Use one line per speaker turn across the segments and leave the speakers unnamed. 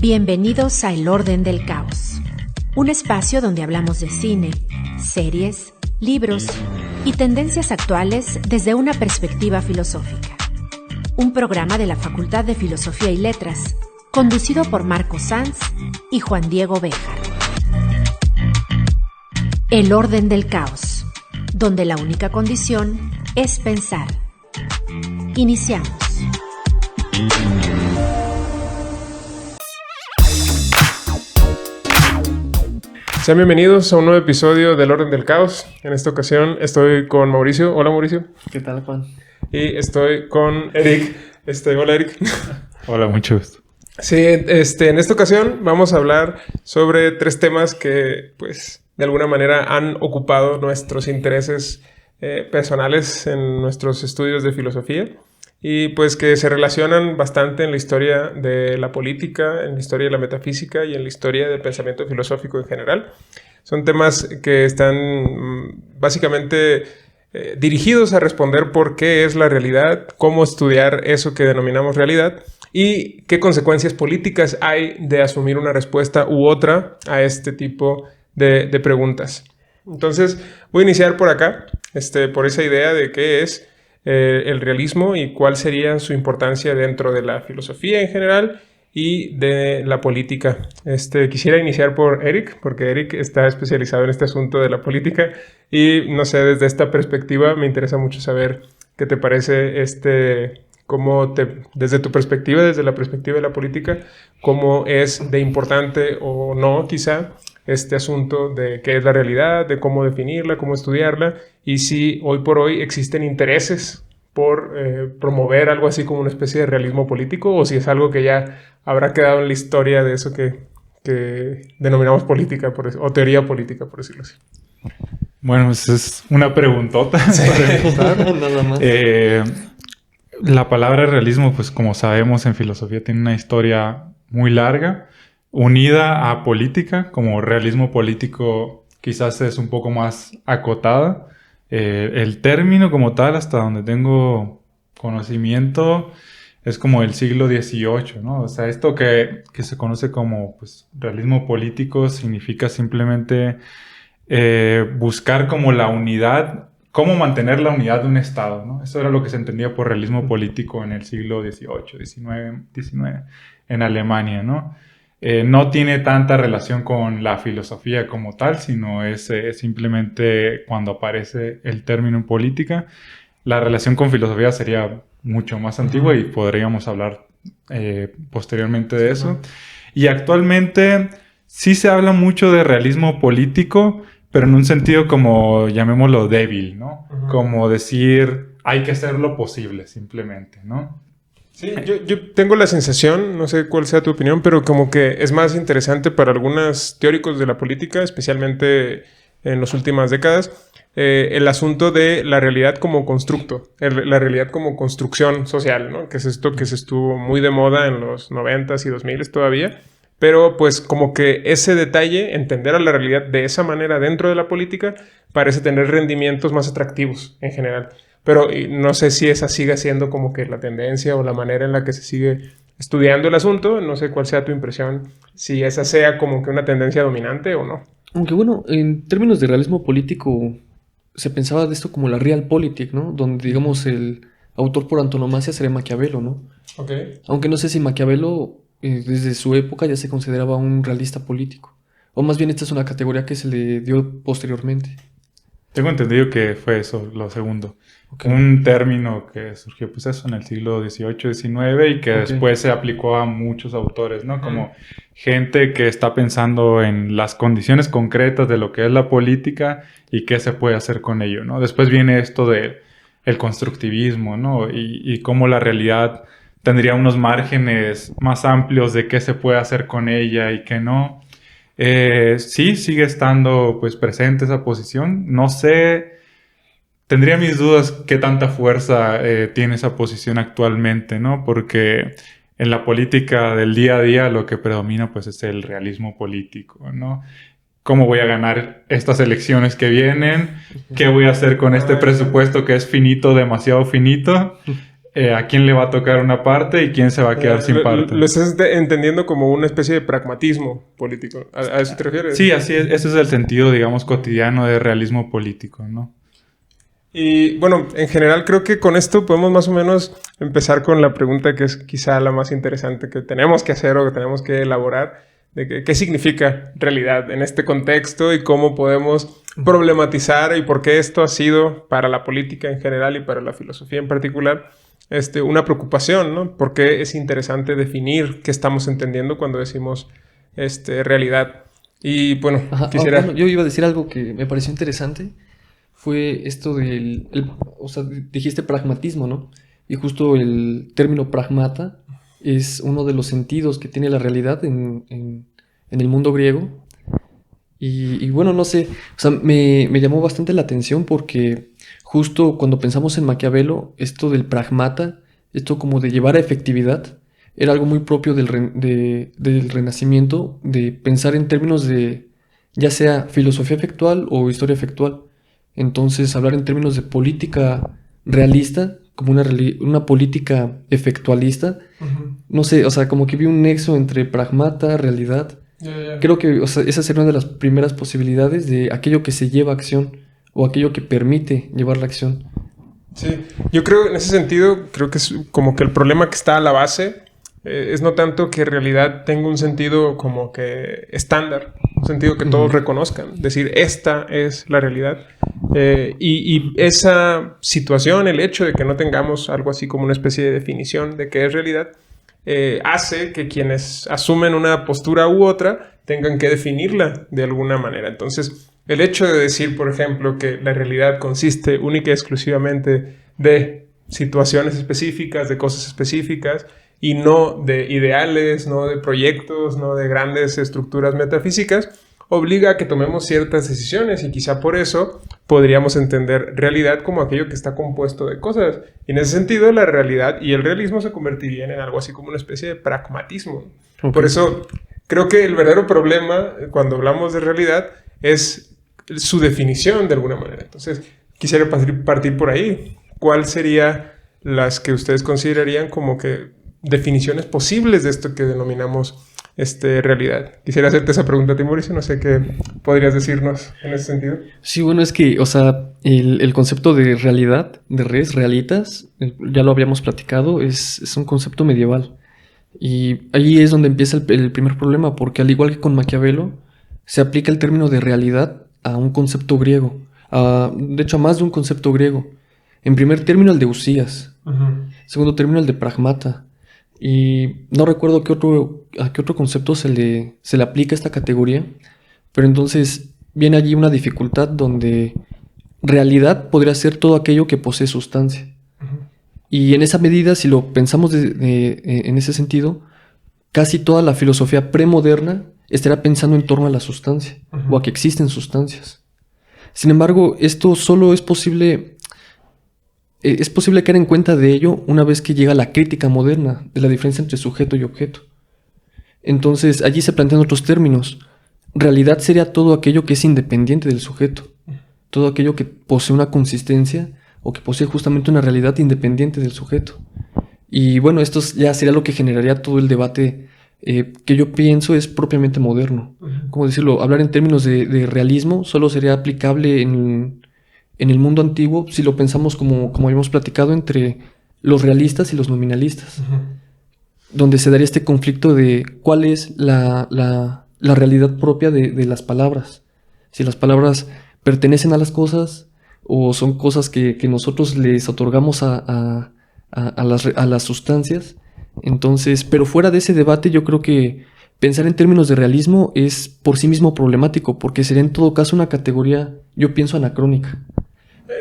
Bienvenidos a El Orden del Caos, un espacio donde hablamos de cine, series, libros y tendencias actuales desde una perspectiva filosófica. Un programa de la Facultad de Filosofía y Letras, conducido por Marco Sanz y Juan Diego Béjar. El Orden del Caos, donde la única condición es pensar. Iniciamos.
Sean bienvenidos a un nuevo episodio del Orden del Caos. En esta ocasión estoy con Mauricio. Hola, Mauricio.
¿Qué tal, Juan?
Y estoy con Eric. Hola, Eric.
Hola, mucho gusto.
Sí, en esta ocasión vamos a hablar sobre 3 temas que, pues, de alguna manera han ocupado nuestros intereses personales en nuestros estudios de filosofía y, pues, que se relacionan bastante en la historia de la política, en la historia de la metafísica y en la historia del pensamiento filosófico en general. Son temas que están básicamente dirigidos a responder por qué es la realidad, cómo estudiar eso que denominamos realidad y qué consecuencias políticas hay de asumir una respuesta u otra a este tipo de preguntas. Entonces, voy a iniciar por acá, por esa idea de qué es el realismo y cuál sería su importancia dentro de la filosofía en general y de la política. Quisiera iniciar por Eric, porque Eric está especializado en este asunto de la política y, no sé, desde esta perspectiva me interesa mucho saber qué te parece desde tu perspectiva, desde la perspectiva de la política, cómo es de importante o no, quizá, este asunto de qué es la realidad, de cómo definirla, cómo estudiarla, y si hoy por hoy existen intereses por promover algo así como una especie de realismo político, o si es algo que ya habrá quedado en la historia de eso que denominamos política, o teoría política, por decirlo así.
Bueno, pues es una preguntota.
Sí.
Para empezar.
Nada más.
La palabra realismo, pues como sabemos en filosofía, tiene una historia muy larga, unida a política, como realismo político quizás es un poco más acotada. El término como tal, hasta donde tengo conocimiento, es como el siglo XVIII, ¿no? O sea, esto que se conoce como pues, realismo político significa simplemente buscar como la unidad, cómo mantener la unidad de un Estado, ¿no? Eso era lo que se entendía por realismo político en el siglo XVIII, XIX, en Alemania, ¿no? No tiene tanta relación con la filosofía como tal, sino es simplemente cuando aparece el término en política. La relación con filosofía sería mucho más antigua y podríamos hablar posteriormente de eso. Y actualmente sí se habla mucho de realismo político, pero en un sentido como, llamémoslo, débil, ¿no? Como decir, hay que hacer lo posible, simplemente, ¿no?
Sí, yo tengo la sensación, no sé cuál sea tu opinión, pero como que es más interesante para algunos teóricos de la política, especialmente en las últimas décadas, el asunto de la realidad como constructo, la realidad como construcción social, ¿no? Que es esto que se estuvo muy de moda en los 90s y 2000s todavía, pero pues como que ese detalle, entender a la realidad de esa manera dentro de la política, parece tener rendimientos más atractivos en general. Pero no sé si esa siga siendo como que la tendencia o la manera en la que se sigue estudiando el asunto. No sé cuál sea tu impresión, si esa sea como que una tendencia dominante o no.
Aunque bueno, en términos de realismo político, se pensaba de esto como la realpolitik, ¿no? Donde, digamos, el autor por antonomasia sería Maquiavelo, ¿no?
Okay.
Aunque no sé si Maquiavelo, desde su época, ya se consideraba un realista político. O más bien esta es una categoría que se le dio posteriormente.
Tengo entendido que fue eso, lo segundo.
Okay.
Un término que surgió pues eso en el siglo XVIII, XIX y que después se aplicó a muchos autores, ¿no? Como gente que está pensando en las condiciones concretas de lo que es la política y qué se puede hacer con ello, ¿no? Después viene esto de el constructivismo, ¿no? Y cómo la realidad tendría unos márgenes más amplios de qué se puede hacer con ella y qué no. Sí, sigue estando pues presente esa posición. No sé, tendría mis dudas qué tanta fuerza tiene esa posición actualmente, ¿no? Porque en la política del día a día lo que predomina pues es el realismo político, ¿no? ¿Cómo voy a ganar estas elecciones que vienen? ¿Qué voy a hacer con este presupuesto que es finito, demasiado finito? a quién le va a tocar una parte y quién se va a quedar sin parte.
Lo estás entendiendo como una especie de pragmatismo político. ¿A eso te refieres?
Sí, así es. Ese es el sentido, digamos, cotidiano de realismo político, ¿no?
Y bueno, en general creo que con esto podemos más o menos empezar con la pregunta que es quizá la más interesante que tenemos que hacer o que tenemos que elaborar, de qué significa realidad en este contexto y cómo podemos problematizar y por qué esto ha sido para la política en general y para la filosofía en particular una preocupación, ¿no? ¿Por qué es interesante definir qué estamos entendiendo cuando decimos realidad? Y bueno, quisiera...
Bueno, yo iba a decir algo que me pareció interesante. Fue esto o sea, dijiste pragmatismo, ¿no? Y justo el término pragmata es uno de los sentidos que tiene la realidad en el mundo griego. Y bueno, no sé, o sea, me llamó bastante la atención porque justo cuando pensamos en Maquiavelo, esto del pragmata, esto como de llevar a efectividad, era algo muy propio del Renacimiento, de pensar en términos de ya sea filosofía efectual o historia efectual. Entonces, hablar en términos de política realista, como una política efectualista, no sé, o sea, como que vi un nexo entre pragmata, realidad. Creo que, o sea, esa sería una de las primeras posibilidades de aquello que se lleva a acción o aquello que permite llevar la acción.
Sí, yo creo en ese sentido, creo que es como que el problema que está a la base es no tanto que realidad tenga un sentido como que estándar, un sentido que todos reconozcan, decir, esta es la realidad. Y esa situación, el hecho de que no tengamos algo así como una especie de definición de qué es realidad, hace que quienes asumen una postura u otra tengan que definirla de alguna manera. Entonces, el hecho de decir, por ejemplo, que la realidad consiste única y exclusivamente de situaciones específicas, de cosas específicas, y no de ideales, no de proyectos, no de grandes estructuras metafísicas, obliga a que tomemos ciertas decisiones y quizá por eso podríamos entender realidad como aquello que está compuesto de cosas. Y en ese sentido, la realidad y el realismo se convertirían en algo así como una especie de pragmatismo. Okay. Por eso creo que el verdadero problema cuando hablamos de realidad es su definición de alguna manera. Entonces, quisiera partir por ahí. ¿Cuál sería las que ustedes considerarían como que definiciones posibles de esto que denominamos realidad? Quisiera hacerte esa pregunta a ti, Mauricio. No sé qué podrías decirnos en ese sentido.
Sí, bueno, es que, o sea, el concepto de realidad, de res, realitas, ya lo habíamos platicado, es un concepto medieval. Y ahí es donde empieza el primer problema, porque al igual que con Maquiavelo, se aplica el término de realidad a un concepto griego. De hecho, a más de un concepto griego. En primer término, el de Usías. Segundo término, el de pragmata. Y no recuerdo a qué otro concepto se le aplica esta categoría, pero entonces viene allí una dificultad donde realidad podría ser todo aquello que posee sustancia. Y en esa medida, si lo pensamos en ese sentido, casi toda la filosofía premoderna estará pensando en torno a la sustancia o a que existen sustancias. Sin embargo, esto solo es posible caer en cuenta de ello una vez que llega la crítica moderna de la diferencia entre sujeto y objeto. Entonces, allí se plantean otros términos. Realidad sería todo aquello que es independiente del sujeto, todo aquello que posee una consistencia o que posee justamente una realidad independiente del sujeto. Y bueno, esto ya sería lo que generaría todo el debate que yo pienso es propiamente moderno. ¿Cómo decirlo? Hablar en términos de realismo solo sería aplicable en el mundo antiguo, si lo pensamos como habíamos platicado, entre los realistas y los nominalistas, donde se daría este conflicto de cuál es la realidad propia de las palabras. Si las palabras pertenecen a las cosas o son cosas que nosotros les otorgamos a las sustancias. Entonces, pero fuera de ese debate, yo creo que pensar en términos de realismo es por sí mismo problemático, porque sería en todo caso una categoría, yo pienso, anacrónica.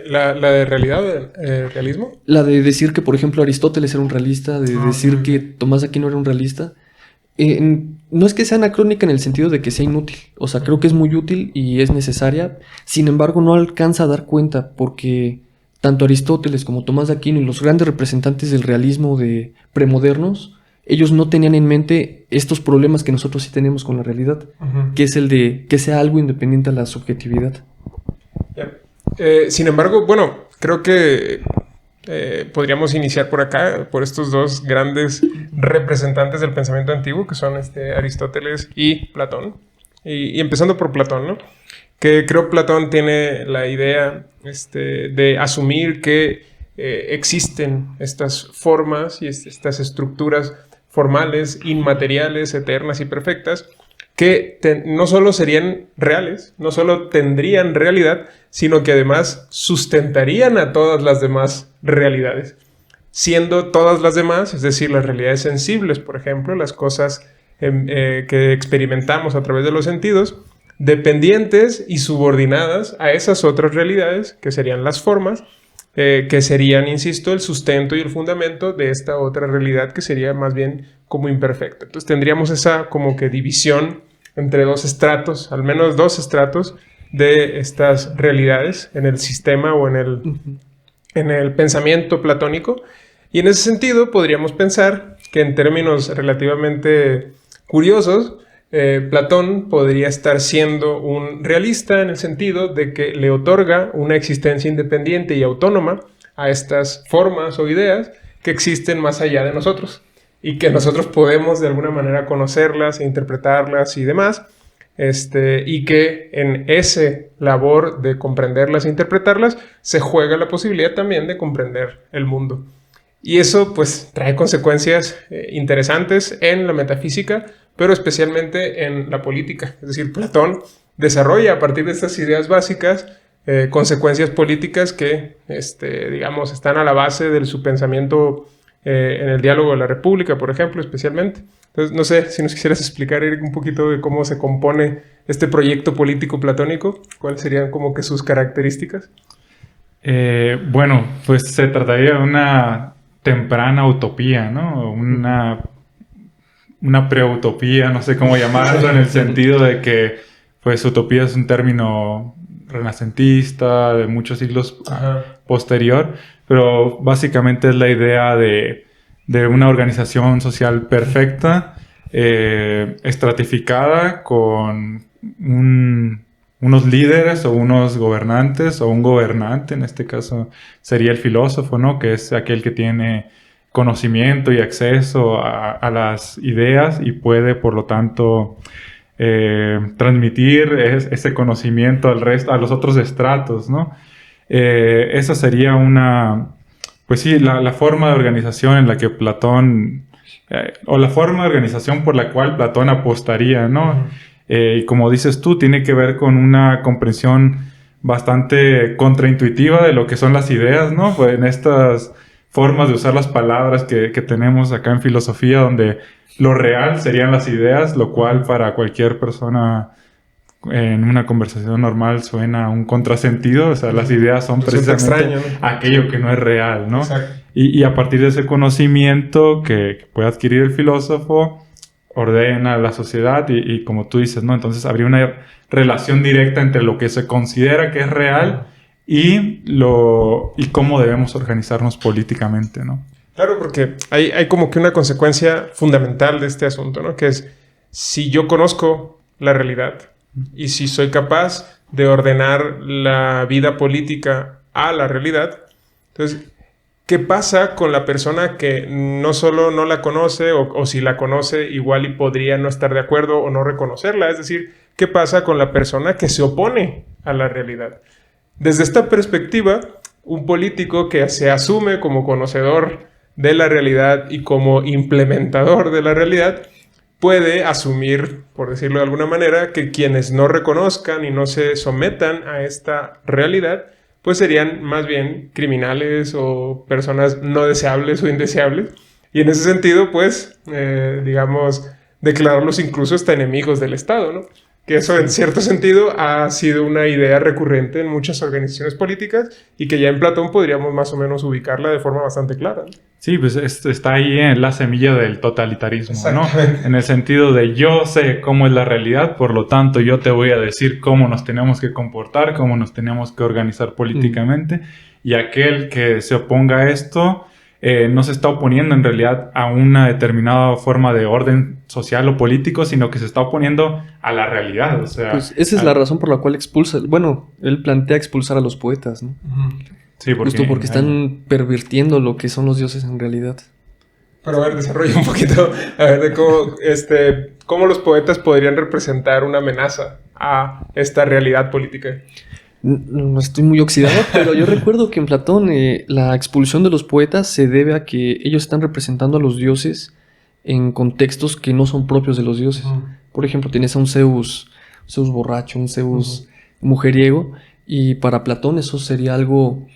¿La de realidad, realismo?
La de decir que, por ejemplo, Aristóteles era un realista, de decir que Tomás de Aquino era un realista. No es que sea anacrónica en el sentido de que sea inútil. O sea, creo que es muy útil y es necesaria. Sin embargo, no alcanza a dar cuenta porque tanto Aristóteles como Tomás de Aquino y los grandes representantes del realismo de premodernos, ellos no tenían en mente estos problemas que nosotros sí tenemos con la realidad, que es el de que sea algo independiente a la subjetividad.
Sin embargo, bueno, creo que podríamos iniciar por acá, por estos dos grandes representantes del pensamiento antiguo, que son Aristóteles y Platón. Y empezando por Platón, ¿no? Que creo Platón tiene la idea de asumir que existen estas formas y estas estructuras formales, inmateriales, eternas y perfectas, que no solo serían reales, no solo tendrían realidad, sino que además sustentarían a todas las demás realidades. Siendo todas las demás, es decir, las realidades sensibles, por ejemplo, las cosas que experimentamos a través de los sentidos, dependientes y subordinadas a esas otras realidades, que serían las formas, que serían, insisto, el sustento y el fundamento de esta otra realidad que sería más bien como imperfecta. Entonces tendríamos esa como que división entre dos estratos, al menos dos estratos de estas realidades en el sistema o en el pensamiento platónico. Y en ese sentido podríamos pensar que en términos relativamente curiosos, Platón podría estar siendo un realista en el sentido de que le otorga una existencia independiente y autónoma a estas formas o ideas que existen más allá de nosotros y que nosotros podemos de alguna manera conocerlas e interpretarlas y demás, y que en ese labor de comprenderlas e interpretarlas se juega la posibilidad también de comprender el mundo. Y eso pues trae consecuencias interesantes en la metafísica, pero especialmente en la política. Es decir, Platón desarrolla a partir de estas ideas básicas consecuencias políticas que, digamos, están a la base de su pensamiento en el diálogo de la República, por ejemplo, especialmente. Entonces, no sé si nos quisieras explicar, Eric, un poquito de cómo se compone este proyecto político platónico, cuáles serían como que sus características.
Bueno, pues se trataría de una temprana utopía, ¿no? Una preutopía, no sé cómo llamarlo, en el sentido de que, pues, utopía es un término renacentista de muchos siglos posterior, pero básicamente es la idea de una organización social perfecta, estratificada con unos líderes o unos gobernantes o un gobernante, en este caso sería el filósofo, ¿no? Que es aquel que tiene conocimiento y acceso a las ideas y puede, por lo tanto, transmitir ese conocimiento a los otros estratos, ¿no? Esa sería pues sí, la forma de organización en la que Platón, o la forma de organización por la cual Platón apostaría, ¿no? Y como dices tú, tiene que ver con una comprensión bastante contraintuitiva de lo que son las ideas, ¿no? Pues en estas formas de usar las palabras que tenemos acá en filosofía, donde lo real serían las ideas, lo cual para cualquier persona en una conversación normal suena un contrasentido. O sea, las ideas son precisamente extraño, ¿no? Aquello que no es real, ¿no? Y a partir de ese conocimiento que puede adquirir el filósofo, ordena la sociedad y como tú dices, ¿no? Entonces habría una relación directa entre lo que se considera que es real y cómo debemos organizarnos políticamente, ¿no?
Claro, porque hay como que una consecuencia fundamental de este asunto, ¿no? Que es, si yo conozco la realidad y si soy capaz de ordenar la vida política a la realidad, entonces, ¿qué pasa con la persona que no solo no la conoce o si la conoce igual y podría no estar de acuerdo o no reconocerla? Es decir, ¿qué pasa con la persona que se opone a la realidad? Desde esta perspectiva, un político que se asume como conocedor de la realidad y como implementador de la realidad puede asumir, por decirlo de alguna manera, que quienes no reconozcan y no se sometan a esta realidad pues serían más bien criminales o personas no deseables o indeseables. Y en ese sentido, pues, digamos, declararlos incluso hasta enemigos del Estado, ¿no? Que eso, en cierto sentido, ha sido una idea recurrente en muchas organizaciones políticas y que ya en Platón podríamos más o menos ubicarla de forma bastante clara, ¿no?
Sí, pues está ahí en la semilla del totalitarismo, ¿no? En el sentido de yo sé cómo es la realidad, por lo tanto yo te voy a decir cómo nos tenemos que comportar, cómo nos tenemos que organizar políticamente, y aquel que se oponga a esto no se está oponiendo en realidad a una determinada forma de orden social o político, sino que se está oponiendo a la realidad. O sea,
pues esa es la razón por la cual él plantea expulsar a los poetas, ¿no?
Sí,
Justo porque están pervirtiendo lo que son los dioses en realidad.
Pero a ver, desarrolla un poquito, a ver, de cómo los poetas podrían representar una amenaza a esta realidad política.
No estoy muy oxidado, pero yo recuerdo que en Platón la expulsión de los poetas se debe a que ellos están representando a los dioses en contextos que no son propios de los dioses. Por ejemplo, tienes a un Zeus borracho, un Zeus mujeriego, y para Platón eso sería algo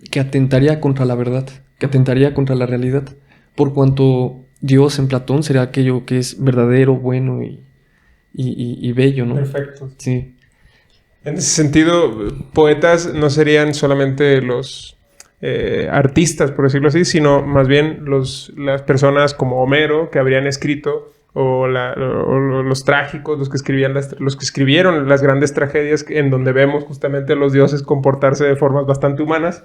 que atentaría contra la verdad, que atentaría contra la realidad, por cuanto Dios en Platón sería aquello que es verdadero, bueno y bello, ¿no?
Perfecto.
Sí.
En ese sentido, poetas no serían solamente los artistas, por decirlo así, sino más bien las personas como Homero que habrían escrito, o los trágicos, los que escribieron las grandes tragedias en donde vemos justamente a los dioses comportarse de formas bastante humanas.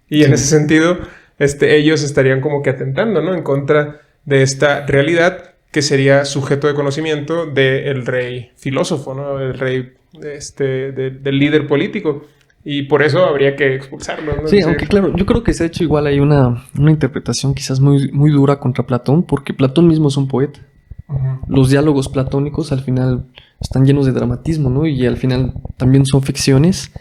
Y en ese sentido, ellos estarían como que atentando, ¿no?, en contra de esta realidad que sería sujeto de conocimiento del rey filósofo, ¿no?, del rey del líder político. Y por eso habría que expulsarlo, ¿no?
Sí, aunque claro, yo creo que se ha hecho igual hay una interpretación quizás muy, muy dura contra Platón, porque Platón mismo es un poeta. Los diálogos platónicos al final están llenos de dramatismo, ¿no? Y al final también son ficciones.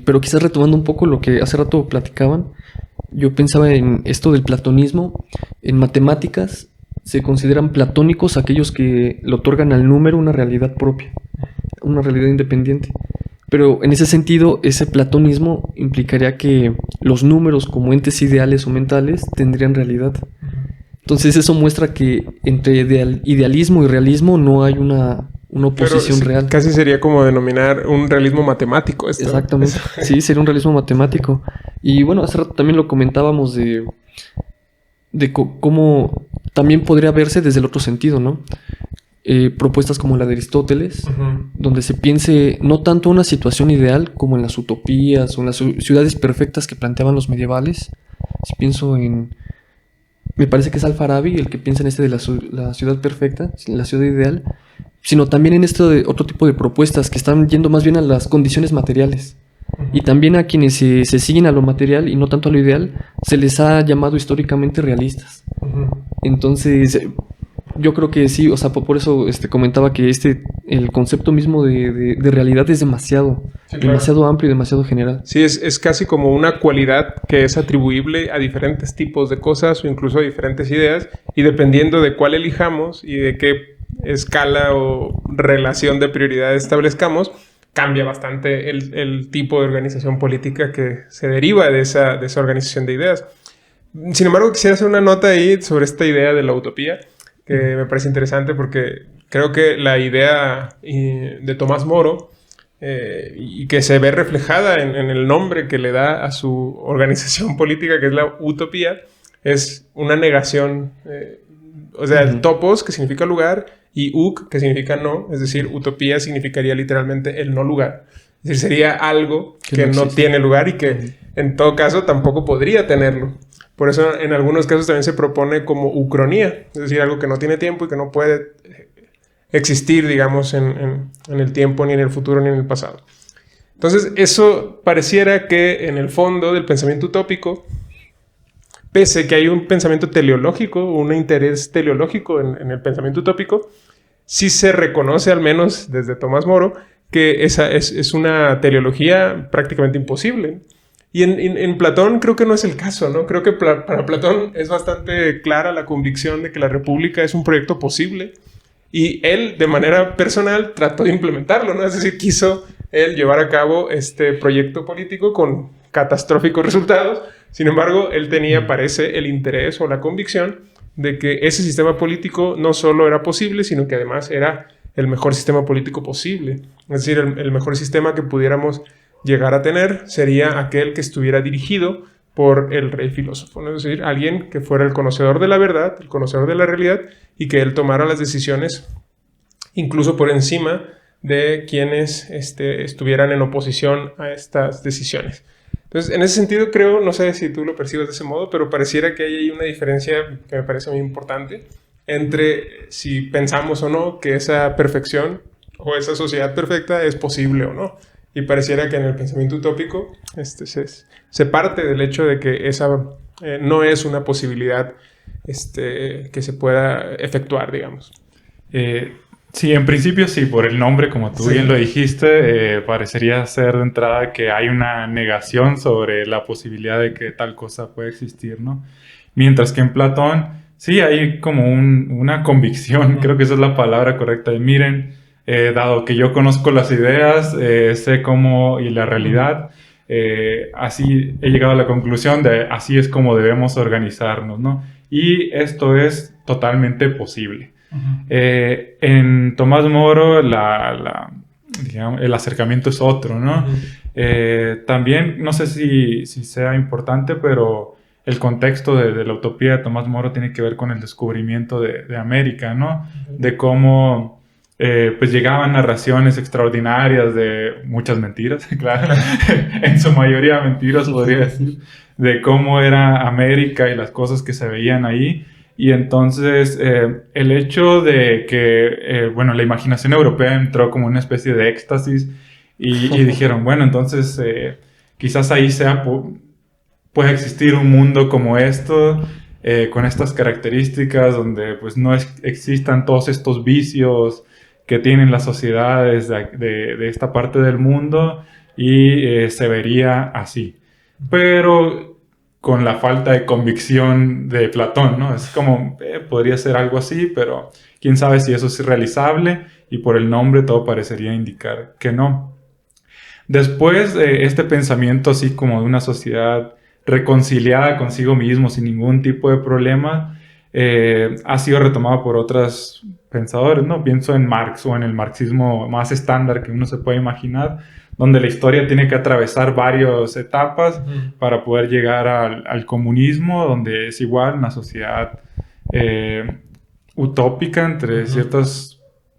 Pero quizás retomando un poco lo que hace rato platicaban, yo pensaba en esto del platonismo. En matemáticas se consideran platónicos aquellos que le otorgan al número una realidad propia, una realidad independiente. Pero en ese sentido, ese platonismo implicaría que los números como entes ideales o mentales tendrían realidad. Entonces eso muestra que entre idealismo y realismo no hay una oposición real.
Casi sería como denominar un realismo matemático esto.
Exactamente, sí, sería un realismo matemático. Y bueno, hace rato también lo comentábamos de cómo también podría verse desde el otro sentido, ¿no? Propuestas como la de Aristóteles, donde se piense no tanto una situación ideal como en las utopías o en las ciudades perfectas que planteaban los medievales. Si pienso me parece que es Al-Farabi el que piensa en de la ciudad perfecta, la ciudad ideal, sino también en esto de otro tipo de propuestas que están yendo más bien a las condiciones materiales. Y también a quienes se siguen a lo material y no tanto a lo ideal, se les ha llamado históricamente realistas. Entonces, yo creo que sí, o sea, por eso comentaba que el concepto mismo de realidad es demasiado amplio y demasiado general.
Sí, es casi como una cualidad que es atribuible a diferentes tipos de cosas o incluso a diferentes ideas, y dependiendo de cuál elijamos y de qué escala o relación de prioridad establezcamos, cambia bastante el tipo de organización política que se deriva de esa organización de ideas. Sin embargo, quisiera hacer una nota ahí sobre esta idea de la utopía, que me parece interesante porque creo que la idea de Tomás Moro, y que se ve reflejada en el nombre que le da a su organización política, que es la utopía, es una negación, el topos, que significa lugar, y uk, que significa no, es decir, utopía significaría literalmente el no lugar. Es decir, sería algo que no tiene lugar y que en todo caso tampoco podría tenerlo. Por eso en algunos casos también se propone como ucronía, es decir, algo que no tiene tiempo y que no puede existir, digamos, en el tiempo, ni en el futuro, ni en el pasado. Entonces, eso pareciera que en el fondo del pensamiento utópico, pese que hay un pensamiento teleológico, un interés teleológico en el pensamiento utópico, sí se reconoce, al menos desde Tomás Moro, que esa es una teleología prácticamente imposible. Y en Platón creo que no es el caso, ¿no? Creo que para Platón es bastante clara la convicción de que la república es un proyecto posible, y él, de manera personal, trató de implementarlo, ¿no? Es decir, quiso él llevar a cabo este proyecto político con catastróficos resultados. Sin embargo, él tenía, parece, el interés o la convicción de que ese sistema político no solo era posible, sino que además era el mejor sistema político posible. Es decir, el mejor sistema que pudiéramos llegar a tener sería aquel que estuviera dirigido por el rey filósofo, ¿no? Es decir, alguien que fuera el conocedor de la verdad, el conocedor de la realidad, y que él tomara las decisiones incluso por encima de quienes estuvieran en oposición a estas decisiones. Entonces, en ese sentido creo, no sé si tú lo percibes de ese modo, pero pareciera que hay ahí una diferencia que me parece muy importante entre si pensamos o no que esa perfección o esa sociedad perfecta es posible o no. y pareciera que en el pensamiento utópico se parte del hecho de que esa no es una posibilidad que se pueda efectuar, digamos.
Sí, en principio sí, por el nombre, como tú bien lo dijiste, parecería ser de entrada que hay una negación sobre la posibilidad de que tal cosa pueda existir, ¿no? Mientras que en Platón sí hay como una convicción, creo que esa es la palabra correcta, de miren, dado que yo conozco las ideas, sé cómo y la realidad, así he llegado a la conclusión de así es como debemos organizarnos, ¿no? Y esto es totalmente posible. En Tomás Moro digamos, el acercamiento es otro, ¿no? También, no sé si sea importante, pero el contexto de la utopía de Tomás Moro tiene que ver con el descubrimiento de América, ¿no? De cómo pues llegaban narraciones extraordinarias de muchas mentiras, claro, en su mayoría mentiras podría decir, de cómo era América y las cosas que se veían ahí. Y entonces el hecho de que, bueno, la imaginación europea entró como una especie de éxtasis y dijeron, bueno, entonces quizás ahí puede existir un mundo como esto, con estas características, donde pues no existan todos estos vicios que tienen las sociedades de esta parte del mundo y se vería así. Pero con la falta de convicción de Platón, ¿no? Es como, podría ser algo así, pero quién sabe si eso es realizable, y por el nombre todo parecería indicar que no. Después, este pensamiento así como de una sociedad reconciliada consigo mismo, sin ningún tipo de problema, ha sido retomado por otros pensadores, ¿no? Pienso en Marx o en el marxismo más estándar que uno se puede imaginar, donde la historia tiene que atravesar varias etapas para poder llegar al comunismo, donde es igual una sociedad utópica, entre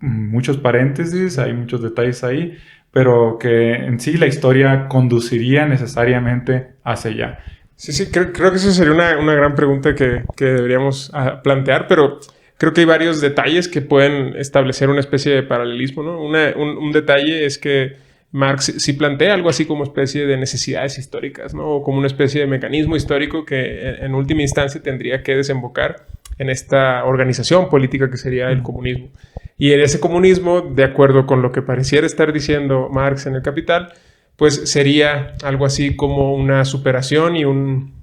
muchos paréntesis, hay muchos detalles ahí, pero que en sí la historia conduciría necesariamente hacia allá.
Sí, creo que eso sería una gran pregunta que deberíamos plantear, pero creo que hay varios detalles que pueden establecer una especie de paralelismo, ¿no? Un detalle es que Marx sí plantea algo así como especie de necesidades históricas, ¿no? O como una especie de mecanismo histórico que en última instancia tendría que desembocar en esta organización política que sería el comunismo. Y en ese comunismo, de acuerdo con lo que pareciera estar diciendo Marx en El Capital, pues sería algo así como una superación y un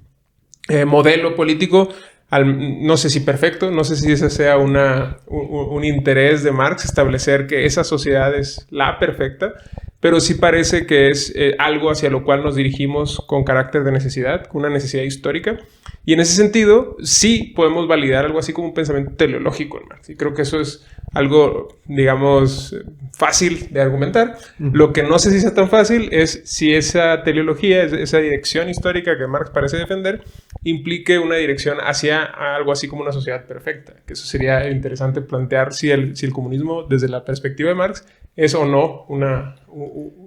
modelo político, no sé si perfecto, no sé si ese sea un interés de Marx, establecer que esa sociedad es la perfecta, pero sí parece que es algo hacia lo cual nos dirigimos con carácter de necesidad, con una necesidad histórica. Y en ese sentido, sí podemos validar algo así como un pensamiento teleológico en Marx. Y creo que eso es algo, digamos, fácil de argumentar. Lo que no sé si sea tan fácil es si esa teleología, esa dirección histórica que Marx parece defender, implique una dirección hacia algo así como una sociedad perfecta. Que eso sería interesante plantear si el comunismo, desde la perspectiva de Marx, es o no una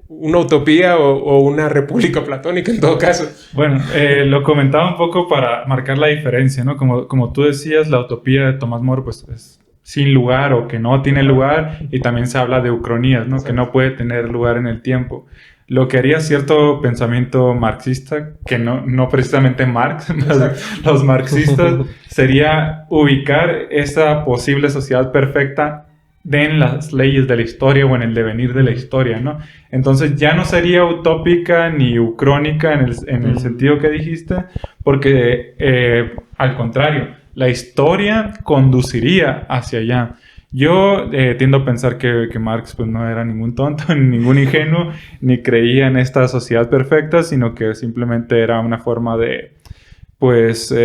utopía o una república platónica en todo caso.
Bueno, lo comentaba un poco para marcar la diferencia, ¿no? Como tú decías, la utopía de Tomás Moro pues es sin lugar o que no tiene lugar, y también se habla de ucronías, ¿no? Que no puede tener lugar en el tiempo. Lo que haría cierto pensamiento marxista, que no precisamente Marx, los marxistas, sería ubicar esa posible sociedad perfecta en las leyes de la historia o en el devenir de la historia, ¿no? Entonces ya no sería utópica ni ucrónica en el sentido que dijiste, porque al contrario, la historia conduciría hacia allá. Yo tiendo a pensar que Marx pues, no era ningún tonto, ni ningún ingenuo, ni creía en esta sociedad perfecta, sino que simplemente era una forma de, pues,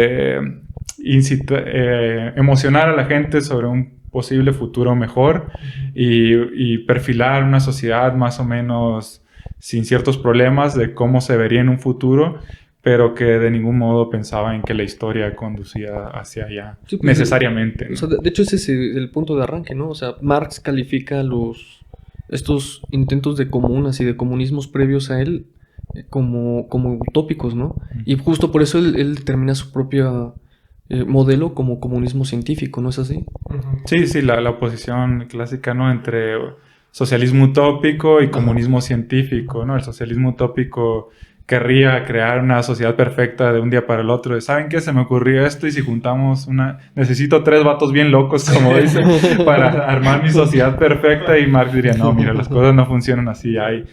emocionar a la gente sobre un posible futuro mejor y perfilar una sociedad más o menos sin ciertos problemas de cómo se vería en un futuro, pero que de ningún modo pensaba en que la historia conducía hacia allá, sí, pues, necesariamente, ¿no?
O sea, de hecho ese es el punto de arranque, ¿no? O sea, Marx califica estos intentos de comunas y de comunismos previos a él como utópicos, ¿no? Y justo por eso él determina su propia modelo como comunismo científico, ¿no es así?
Sí, la oposición clásica, ¿no? Entre socialismo utópico y comunismo científico, ¿no? El socialismo utópico querría crear una sociedad perfecta de un día para el otro. ¿Saben qué? Se me ocurrió esto y si juntamos necesito 3 vatos bien locos, como dicen, para armar mi sociedad perfecta. Y Marx diría, no, mira, las cosas no funcionan así. Hay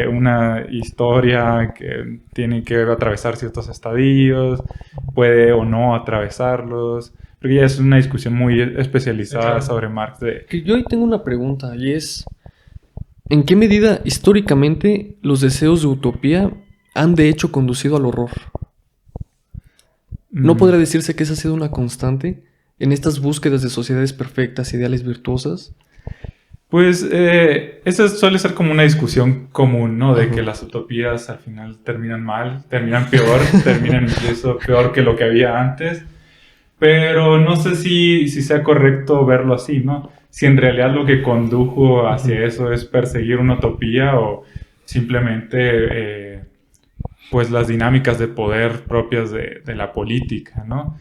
una historia que tiene que atravesar ciertos estadios, puede o no atravesarlos. Creo que ya es una discusión muy especializada sobre Marx.
Que yo ahí tengo una pregunta y es, ¿en qué medida históricamente los deseos de utopía han de hecho conducido al horror? ¿No podría decirse que esa ha sido una constante en estas búsquedas de sociedades perfectas, ideales virtuosas?
Pues esa suele ser como una discusión común, ¿no? De que las utopías al final terminan mal, terminan peor, terminan incluso peor que lo que había antes. Pero no sé si sea correcto verlo así, ¿no? Si en realidad lo que condujo hacia eso es perseguir una utopía o simplemente pues las dinámicas de poder propias de la política, ¿no?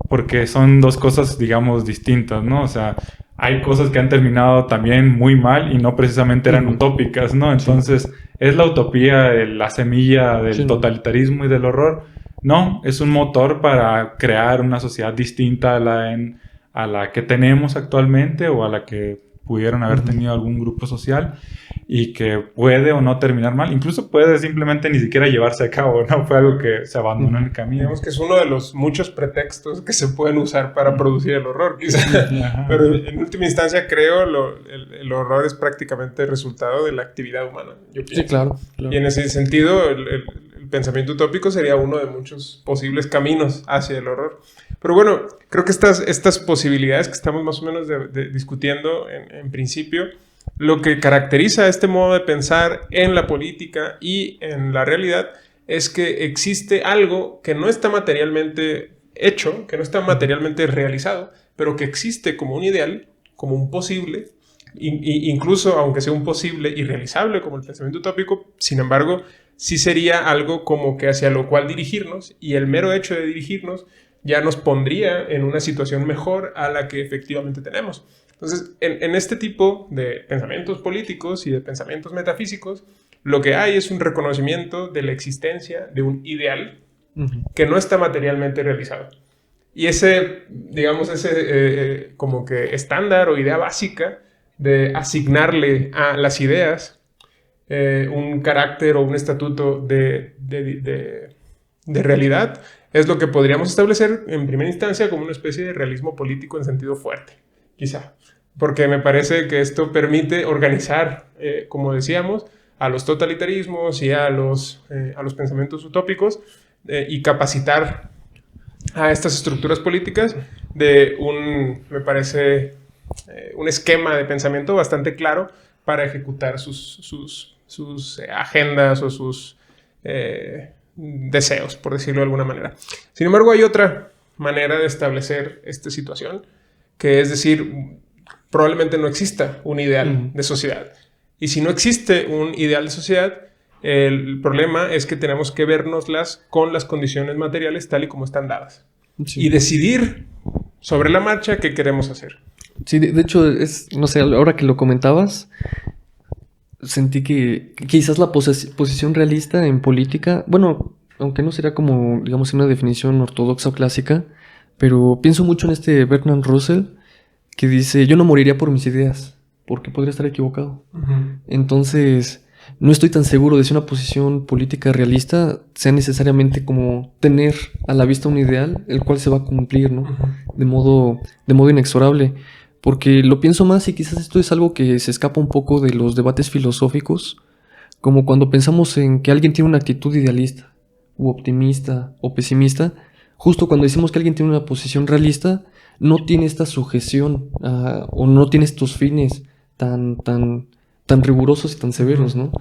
Porque son 2 cosas, digamos, distintas, ¿no? O sea, hay cosas que han terminado también muy mal y no precisamente eran utópicas, ¿no? Entonces, ¿es la utopía la semilla del totalitarismo y del horror? No, es un motor para crear una sociedad distinta a la que tenemos actualmente o a la que pudieron haber tenido algún grupo social y que puede o no terminar mal. Incluso puede simplemente ni siquiera llevarse a cabo, ¿no? Fue algo que se abandonó en el camino.
Digamos que es uno de los muchos pretextos que se pueden usar para producir el horror, quizás. Pero en última instancia, creo, el horror es prácticamente el resultado de la actividad humana. Yo pienso.
Sí, claro.
Y en ese sentido, el pensamiento utópico sería uno de muchos posibles caminos hacia el horror. Pero bueno, creo que estas posibilidades que estamos más o menos discutiendo en principio, lo que caracteriza este modo de pensar en la política y en la realidad es que existe algo que no está materialmente hecho, que no está materialmente realizado, pero que existe como un ideal, como un posible, incluso aunque sea un posible irrealizable como el pensamiento utópico, sin embargo, sí sería algo como que hacia lo cual dirigirnos, y el mero hecho de dirigirnos ya nos pondría en una situación mejor a la que efectivamente tenemos. Entonces, en este tipo de pensamientos políticos y de pensamientos metafísicos, lo que hay es un reconocimiento de la existencia de un ideal que no está materialmente realizado. Y ese, digamos, como que estándar o idea básica de asignarle a las ideas un carácter o un estatuto de realidad, es lo que podríamos establecer en primera instancia como una especie de realismo político en sentido fuerte, quizá. Porque me parece que esto permite organizar, como decíamos, a los totalitarismos y a los pensamientos utópicos y capacitar a estas estructuras políticas de me parece, un esquema de pensamiento bastante claro para ejecutar sus agendas o sus deseos, por decirlo de alguna manera. Sin embargo, hay otra manera de establecer esta situación, que es decir, probablemente no exista un ideal de sociedad. Y si no existe un ideal de sociedad, el problema es que tenemos que vernoslas con las condiciones materiales tal y como están dadas. Sí. Y decidir sobre la marcha qué queremos hacer.
Sí, de hecho, no sé, ahora que lo comentabas, sentí que quizás la posición realista en política, bueno, aunque no sería como, digamos, una definición ortodoxa o clásica, pero pienso mucho en Bertrand Russell, que dice, yo no moriría por mis ideas, porque podría estar equivocado. Entonces, no estoy tan seguro de si una posición política realista sea necesariamente como tener a la vista un ideal, el cual se va a cumplir, ¿no? De modo inexorable. Porque lo pienso más y quizás esto es algo que se escapa un poco de los debates filosóficos, como cuando pensamos en que alguien tiene una actitud idealista, u optimista, o pesimista. Justo cuando decimos que alguien tiene una posición realista, no tiene esta sujeción o no tiene estos fines tan rigurosos y tan severos, ¿no?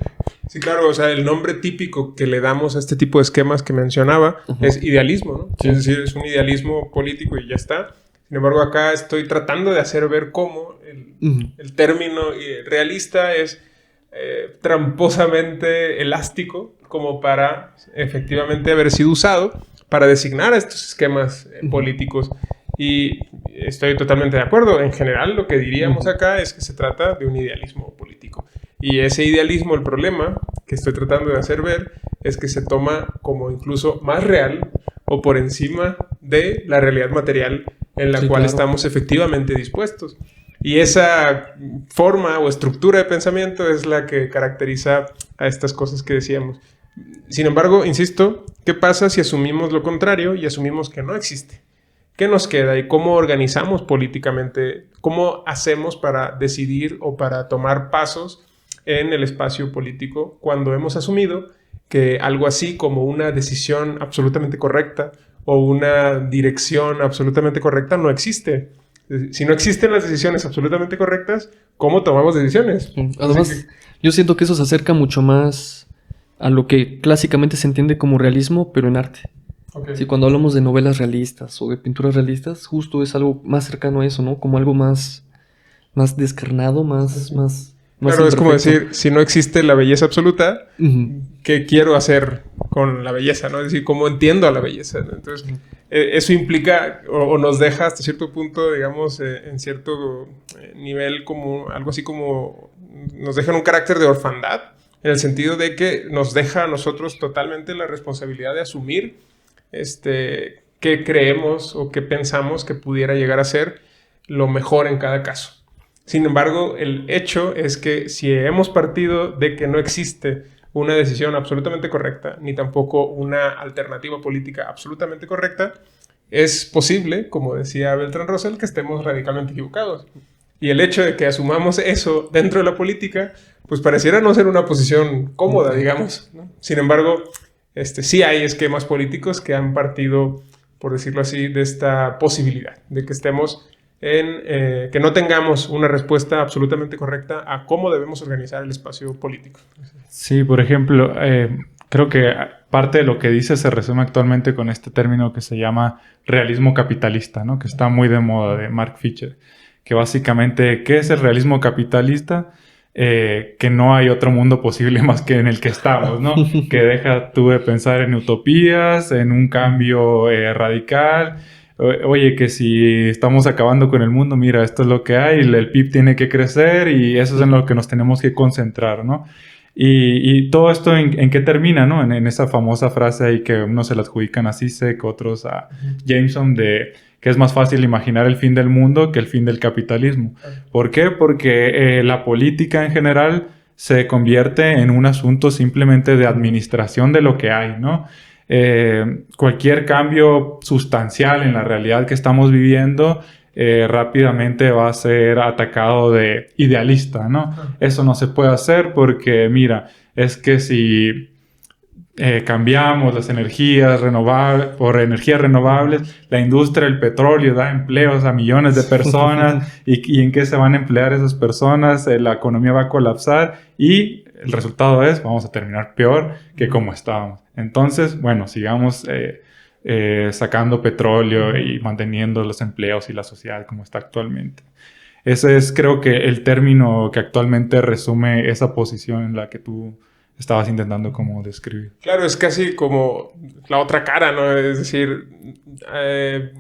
Sí, claro, o sea, el nombre típico que le damos a este tipo de esquemas que mencionaba es idealismo, ¿no? Sí. Es decir, es un idealismo político y ya está. Sin embargo, acá estoy tratando de hacer ver cómo el término realista es tramposamente elástico como para efectivamente haber sido usado para designar a estos esquemas políticos. Y estoy totalmente de acuerdo. En general, lo que diríamos acá es que se trata de un idealismo político. Y ese idealismo, el problema que estoy tratando de hacer ver, es que se toma como incluso más real o por encima de la realidad material en la cual estamos efectivamente dispuestos. Y esa forma o estructura de pensamiento es la que caracteriza a estas cosas que decíamos. Sin embargo, insisto, ¿qué pasa si asumimos lo contrario y asumimos que no existe? ¿Qué nos queda y cómo organizamos políticamente? ¿Cómo hacemos para decidir o para tomar pasos en el espacio político cuando hemos asumido que algo así como una decisión absolutamente correcta o una dirección absolutamente correcta no existe? Si no existen las decisiones absolutamente correctas, ¿cómo tomamos decisiones?
Además, yo siento que eso se acerca mucho más a lo que clásicamente se entiende como realismo, pero en arte.
Okay.
Sí, cuando hablamos de novelas realistas o de pinturas realistas, justo es algo más cercano a eso, ¿no? Como algo más descarnado, más
claro, es como decir, si no existe la belleza absoluta, ¿qué quiero hacer con la belleza? ¿No? Es decir, ¿cómo entiendo a la belleza? Entonces, eso implica o nos deja hasta cierto punto, digamos, en cierto nivel como algo así como nos deja en un carácter de orfandad, en el sentido de que nos deja a nosotros totalmente la responsabilidad de asumir qué creemos o qué pensamos que pudiera llegar a ser lo mejor en cada caso. Sin embargo, el hecho es que si hemos partido de que no existe una decisión absolutamente correcta, ni tampoco una alternativa política absolutamente correcta, es posible, como decía Bertrand Russell, que estemos radicalmente equivocados. Y el hecho de que asumamos eso dentro de la política, pues pareciera no ser una posición cómoda, digamos, ¿no? Sin embargo, sí hay esquemas políticos que han partido, por decirlo así, de esta posibilidad, de que estemos que no tengamos una respuesta absolutamente correcta a cómo debemos organizar el espacio político.
Sí, por ejemplo, creo que parte de lo que dice se resume actualmente con este término que se llama realismo capitalista, ¿no? Que está muy de moda, de Mark Fisher, que básicamente, ¿qué es el realismo capitalista? Que no hay otro mundo posible más que en el que estamos, ¿no? Que deja tú de pensar en utopías, en un cambio radical. Oye, que si estamos acabando con el mundo, mira, esto es lo que hay, el PIB tiene que crecer y eso es en lo que nos tenemos que concentrar, ¿no? Y todo esto ¿en qué termina, no? En esa famosa frase ahí que unos se la adjudican a Zizek, otros a Jameson, de que es más fácil imaginar el fin del mundo que el fin del capitalismo. ¿Por qué? Porque la política en general se convierte en un asunto simplemente de administración de lo que hay, ¿no? Cualquier cambio sustancial en la realidad que estamos viviendo rápidamente va a ser atacado de idealista, ¿no? Eso no se puede hacer porque, mira, es que si cambiamos las energías renovables por energías renovables, la industria del petróleo da empleos a millones de personas y ¿en qué se van a emplear esas personas? La economía va a colapsar y el resultado es, vamos a terminar peor que como estábamos. Entonces, bueno, sigamos sacando petróleo y manteniendo los empleos y la sociedad como está actualmente. Ese es, creo que, el término que actualmente resume esa posición en la que tú estabas intentando como describir.
Claro, es casi como la otra cara, ¿no? Es decir,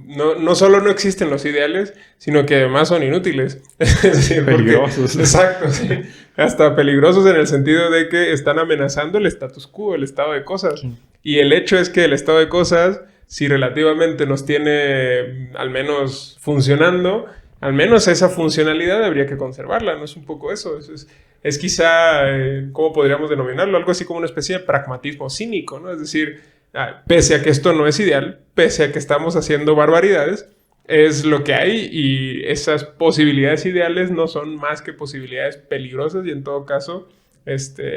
no solo no existen los ideales, sino que además son inútiles. Es decir,
peligrosos.
Exacto, sí. Hasta peligrosos en el sentido de que están amenazando el status quo, el estado de cosas. Sí. Y el hecho es que el estado de cosas, si relativamente nos tiene al menos funcionando, al menos esa funcionalidad habría que conservarla, ¿no? Es un poco eso. Es quizá, ¿cómo podríamos denominarlo? Algo así como una especie de pragmatismo cínico, ¿no? Es decir, pese a que esto no es ideal, pese a que estamos haciendo barbaridades, es lo que hay y esas posibilidades ideales no son más que posibilidades peligrosas y en todo caso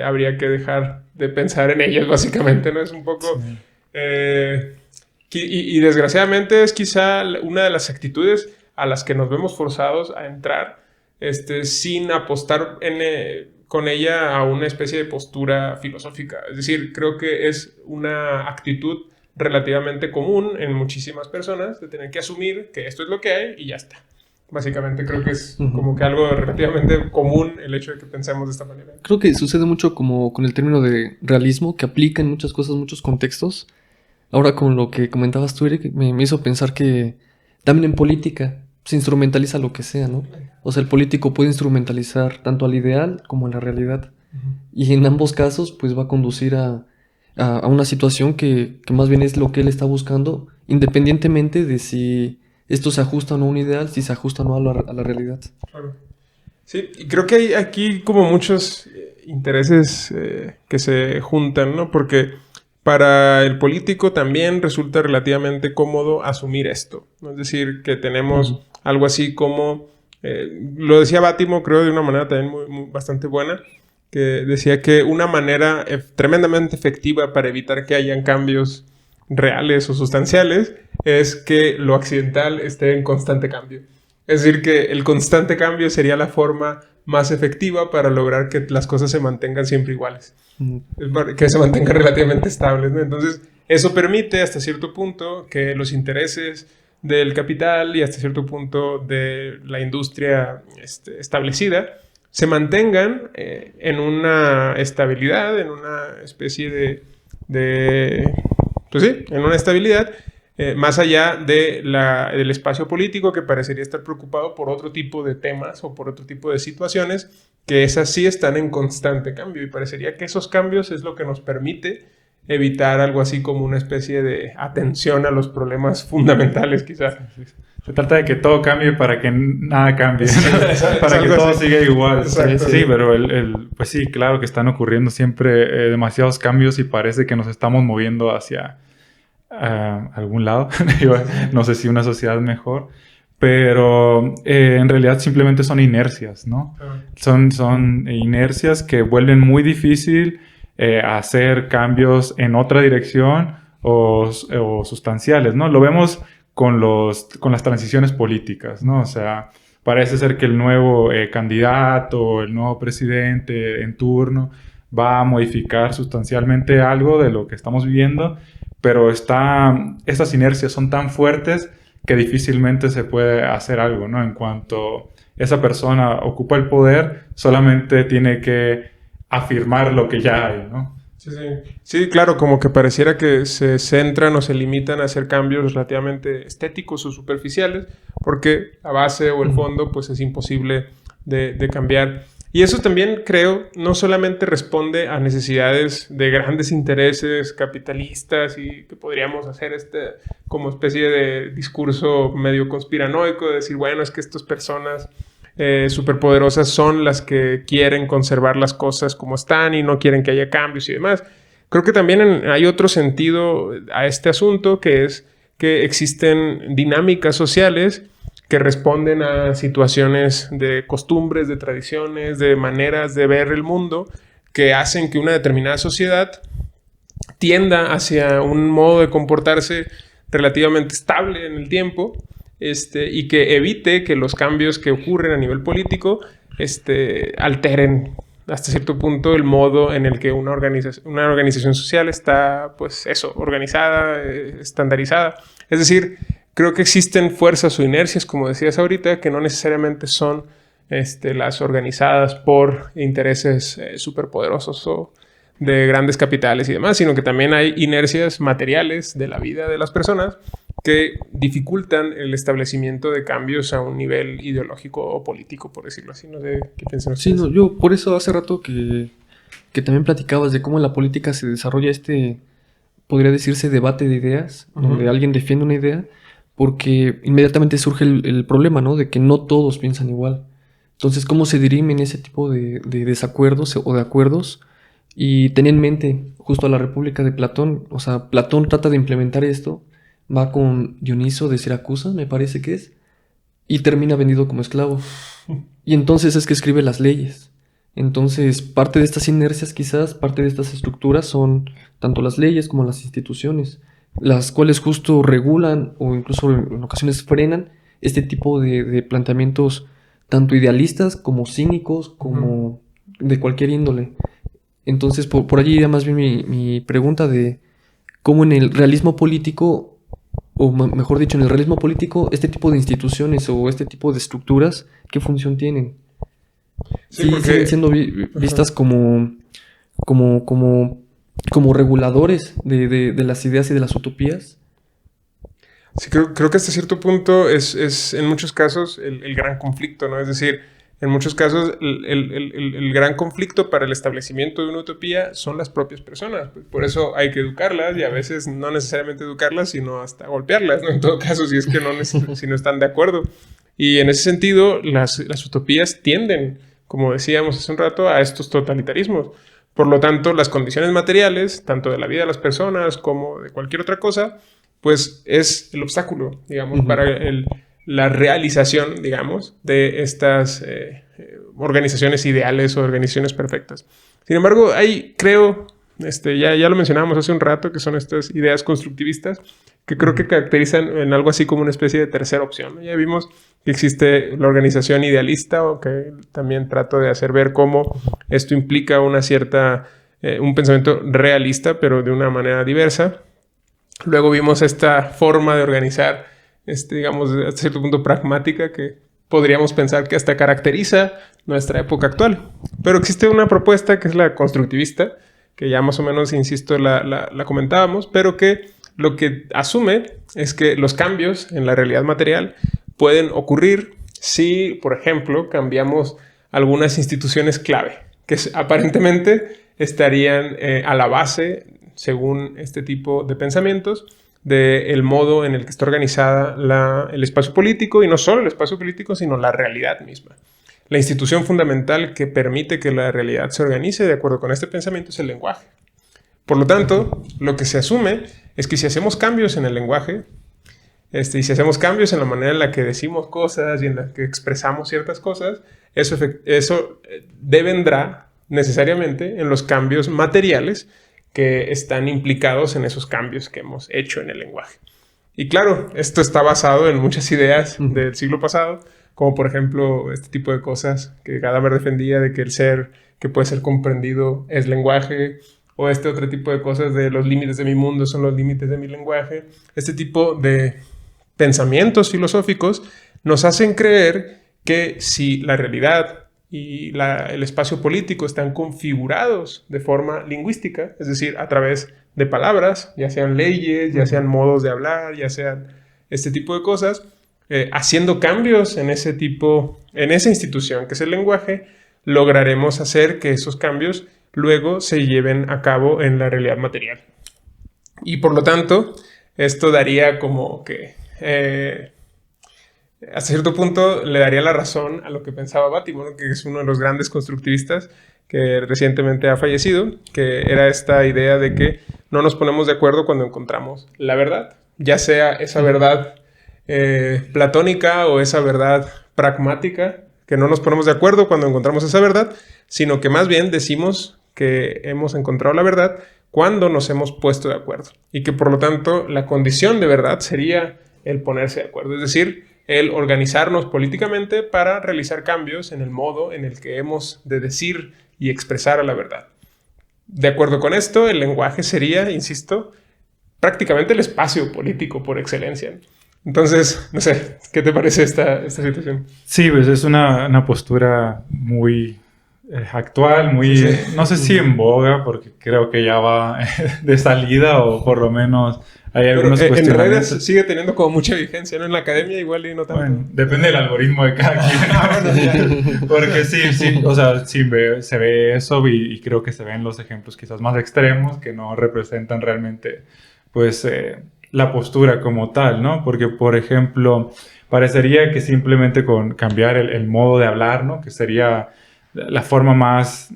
habría que dejar de pensar en ellas, básicamente, ¿no? Es un poco... Sí. Y desgraciadamente es quizá una de las actitudes a las que nos vemos forzados a entrar sin apostar con ella a una especie de postura filosófica. Es decir, creo que es una actitud relativamente común en muchísimas personas de tener que asumir que esto es lo que hay y ya está. Básicamente creo que es como que algo relativamente común el hecho de que pensemos de esta manera.
Creo que sucede mucho como con el término de realismo, que aplica en muchas cosas, muchos contextos. Ahora con lo que comentabas tú, Eric, me hizo pensar que también en política se instrumentaliza lo que sea, ¿no? O sea, el político puede instrumentalizar tanto al ideal como a la realidad. Y en ambos casos, pues va a conducir a una situación que más bien es lo que él está buscando, independientemente de si esto se ajusta o no a un ideal, si se ajusta o no a la realidad.
Claro. Sí, y creo que hay aquí como muchos intereses que se juntan, ¿no? Porque para el político también resulta relativamente cómodo asumir esto, ¿no? Es decir, que tenemos algo así como, lo decía Bátimo, creo, de una manera también bastante buena, que decía que una manera tremendamente efectiva para evitar que hayan cambios reales o sustanciales es que lo accidental esté en constante cambio. Es decir, que el constante cambio sería la forma más efectiva para lograr que las cosas se mantengan siempre iguales. Que se mantengan relativamente estables, ¿no? Entonces, eso permite hasta cierto punto que los intereses del capital y hasta cierto punto de la industria establecida se mantengan en una estabilidad, en una especie pues sí, en una estabilidad, más allá del espacio político que parecería estar preocupado por otro tipo de temas o por otro tipo de situaciones que esas sí están en constante cambio, y parecería que esos cambios es lo que nos permite evitar algo así como una especie de atención a los problemas fundamentales, quizás.
Se trata de que todo cambie para que nada cambie,
Sí,
para que todo siga igual.
Exacto.
Sí, pero pues sí, claro que están ocurriendo siempre demasiados cambios y parece que nos estamos moviendo hacia algún lado. No sé si una sociedad mejor, pero en realidad simplemente son inercias, ¿no? Son inercias que vuelven muy difícil hacer cambios en otra dirección o sustanciales, ¿no? Lo vemos con las transiciones políticas, ¿no? O sea, parece ser que el nuevo candidato, el nuevo presidente en turno va a modificar sustancialmente algo de lo que estamos viviendo, pero estas inercias son tan fuertes que difícilmente se puede hacer algo, ¿no? En cuanto esa persona ocupa el poder, solamente tiene que afirmar lo que ya hay, ¿no?
Sí, claro, como que pareciera que se centran o se limitan a hacer cambios relativamente estéticos o superficiales, porque la base o el fondo pues es imposible de cambiar. Y eso también, creo, no solamente responde a necesidades de grandes intereses capitalistas y que podríamos hacer como especie de discurso medio conspiranoico, de decir, bueno, es que estas personas superpoderosas son las que quieren conservar las cosas como están y no quieren que haya cambios y demás. Creo que también hay otro sentido a este asunto, que es que existen dinámicas sociales que responden a situaciones de costumbres, de tradiciones, de maneras de ver el mundo, que hacen que una determinada sociedad tienda hacia un modo de comportarse relativamente estable en el tiempo, y que evite que los cambios que ocurren a nivel político alteren hasta cierto punto el modo en el que una organización social está, pues eso, organizada, estandarizada. Es decir, creo que existen fuerzas o inercias, como decías ahorita, que no necesariamente son las organizadas por intereses superpoderosos o de grandes capitales y demás, sino que también hay inercias materiales de la vida de las personas que dificultan el establecimiento de cambios a un nivel ideológico o político, por decirlo así. No sé qué piensan ustedes.
Sí, no, yo por eso hace rato que también platicabas de cómo en la política se desarrolla podría decirse, debate de ideas, donde alguien defiende una idea, porque inmediatamente surge el problema, ¿no? De que no todos piensan igual. Entonces, ¿cómo se dirimen ese tipo de desacuerdos o de acuerdos? Y ten en mente justo a la República de Platón. O sea, Platón trata de implementar esto, va con Dioniso de Siracusa, me parece que es, y termina vendido como esclavo. Y entonces es que escribe las leyes. Entonces, parte de estas inercias, quizás, parte de estas estructuras son tanto las leyes como las instituciones, las cuales justo regulan o incluso en ocasiones frenan este tipo de planteamientos tanto idealistas como cínicos, como de cualquier índole. Entonces, por allí iría más bien mi pregunta de cómo en el realismo político, o mejor dicho, en el realismo político, este tipo de instituciones o este tipo de estructuras, ¿qué función tienen? Sí, porque siguen siendo vistas como reguladores de las ideas y de las utopías.
Sí, creo que hasta cierto punto es en muchos casos el gran conflicto, ¿no? Es decir, en muchos casos el gran conflicto para el establecimiento de una utopía son las propias personas. Pues por eso hay que educarlas y a veces no necesariamente educarlas, sino hasta golpearlas, ¿no? En todo caso, si es que si no están de acuerdo. Y en ese sentido, las utopías tienden, como decíamos hace un rato, a estos totalitarismos. Por lo tanto, las condiciones materiales, tanto de la vida de las personas como de cualquier otra cosa, pues es el obstáculo, digamos, para la realización, digamos, de estas organizaciones ideales o organizaciones perfectas. Sin embargo, hay, creo, ya lo mencionábamos hace un rato, que son estas ideas constructivistas, que creo que caracterizan en algo así como una especie de tercera opción, ¿no? Ya vimos que existe la organización idealista, o que también trato de hacer ver cómo esto implica una cierta, un pensamiento realista, pero de una manera diversa. Luego vimos esta forma de organizar, digamos, hasta cierto punto pragmática, que podríamos pensar que hasta caracteriza nuestra época actual. Pero existe una propuesta que es la constructivista, que ya más o menos, insisto, la comentábamos, pero que lo que asume es que los cambios en la realidad material pueden ocurrir si, por ejemplo, cambiamos algunas instituciones clave, que aparentemente estarían a la base, según este tipo de pensamientos, del modo en el que está organizada el espacio político, y no solo el espacio político, sino la realidad misma. La institución fundamental que permite que la realidad se organice de acuerdo con este pensamiento es el lenguaje. Por lo tanto, lo que se asume es que si hacemos cambios en el lenguaje, y si hacemos cambios en la manera en la que decimos cosas y en la que expresamos ciertas cosas, eso devendrá necesariamente en los cambios materiales que están implicados en esos cambios que hemos hecho en el lenguaje. Y claro, esto está basado en muchas ideas del siglo pasado, como por ejemplo este tipo de cosas que Gadamer defendía, de que el ser que puede ser comprendido es lenguaje, o este otro tipo de cosas de los límites de mi mundo son los límites de mi lenguaje. Este tipo de pensamientos filosóficos nos hacen creer que si la realidad y el espacio político están configurados de forma lingüística, es decir, a través de palabras, ya sean leyes, ya sean modos de hablar, ya sean este tipo de cosas, haciendo cambios en esa institución que es el lenguaje, lograremos hacer que esos cambios luego se lleven a cabo en la realidad material. Y por lo tanto, esto daría como que hasta cierto punto le daría la razón a lo que pensaba Bateman, que es uno de los grandes constructivistas que recientemente ha fallecido, que era esta idea de que no nos ponemos de acuerdo cuando encontramos la verdad, ya sea esa verdad platónica o esa verdad pragmática, que no nos ponemos de acuerdo cuando encontramos esa verdad, sino que más bien decimos que hemos encontrado la verdad cuando nos hemos puesto de acuerdo, y que por lo tanto la condición de verdad sería el ponerse de acuerdo, es decir, el organizarnos políticamente para realizar cambios en el modo en el que hemos de decir y expresar a la verdad. De acuerdo con esto, el lenguaje sería, insisto, prácticamente el espacio político por excelencia. Entonces, no sé, ¿qué te parece esta situación?
Sí, pues es una postura muy actual, muy,
sí.
No sé si en boga, porque creo que ya va de salida, o por lo menos hay algunos cuestionamientos.
En redes sigue teniendo como mucha vigencia, ¿no? En la academia igual y no tanto.
Bueno, depende del algoritmo de cada quien. Porque sí, o sea, sí se ve eso, y creo que se ven los ejemplos quizás más extremos que no representan realmente, pues, la postura como tal, ¿no? Porque, por ejemplo, parecería que simplemente con cambiar el modo de hablar, ¿no? Que sería la forma más,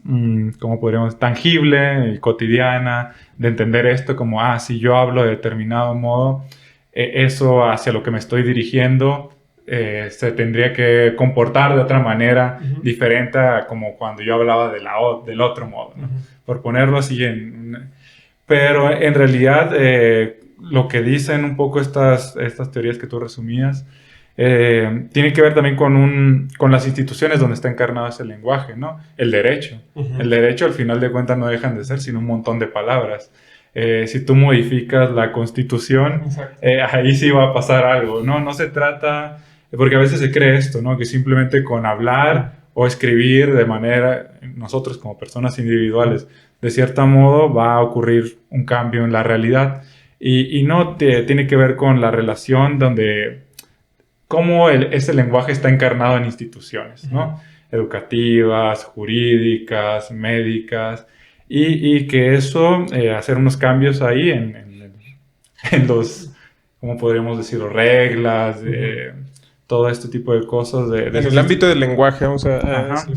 ¿cómo podríamos? Tangible y cotidiana de entender esto, como, si yo hablo de determinado modo, eso hacia lo que me estoy dirigiendo se tendría que comportar de otra manera diferente a como cuando yo hablaba del otro modo, ¿no? Por ponerlo así pero en realidad lo que dicen un poco estas teorías que tú resumías tiene que ver también con las instituciones donde está encarnado ese lenguaje, ¿no? El derecho. El derecho, al final de cuentas, no dejan de ser sino un montón de palabras. Si tú modificas la Constitución, ahí sí va a pasar algo, ¿no? No se trata... Porque a veces se cree esto, ¿no? Que simplemente con hablar o escribir de manera... Nosotros como personas individuales, de cierto modo, va a ocurrir un cambio en la realidad. y no tiene que ver con la relación donde cómo ese lenguaje está encarnado en instituciones, ¿no? Educativas, jurídicas, médicas, y que eso, hacer unos cambios ahí en los, ¿cómo podríamos decirlo? Reglas, todo este tipo de cosas.
En el ámbito del lenguaje, vamos a...
Ajá.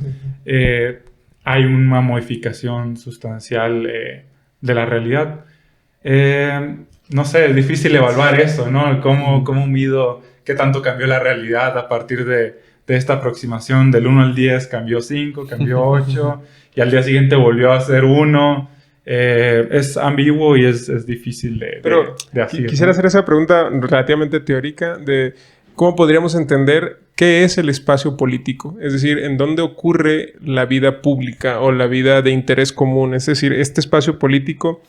Hay una modificación sustancial de la realidad. No sé, es difícil evaluar eso, ¿no? ¿Cómo mido qué tanto cambió la realidad a partir de esta aproximación? Del 1 al 10 cambió 5, cambió 8, y al día siguiente volvió a ser 1. Es ambiguo y es difícil de hacer.
Quisiera hacer esa pregunta relativamente teórica de cómo podríamos entender qué es el espacio político. Es decir, en dónde ocurre la vida pública o la vida de interés común. Es decir, este espacio político...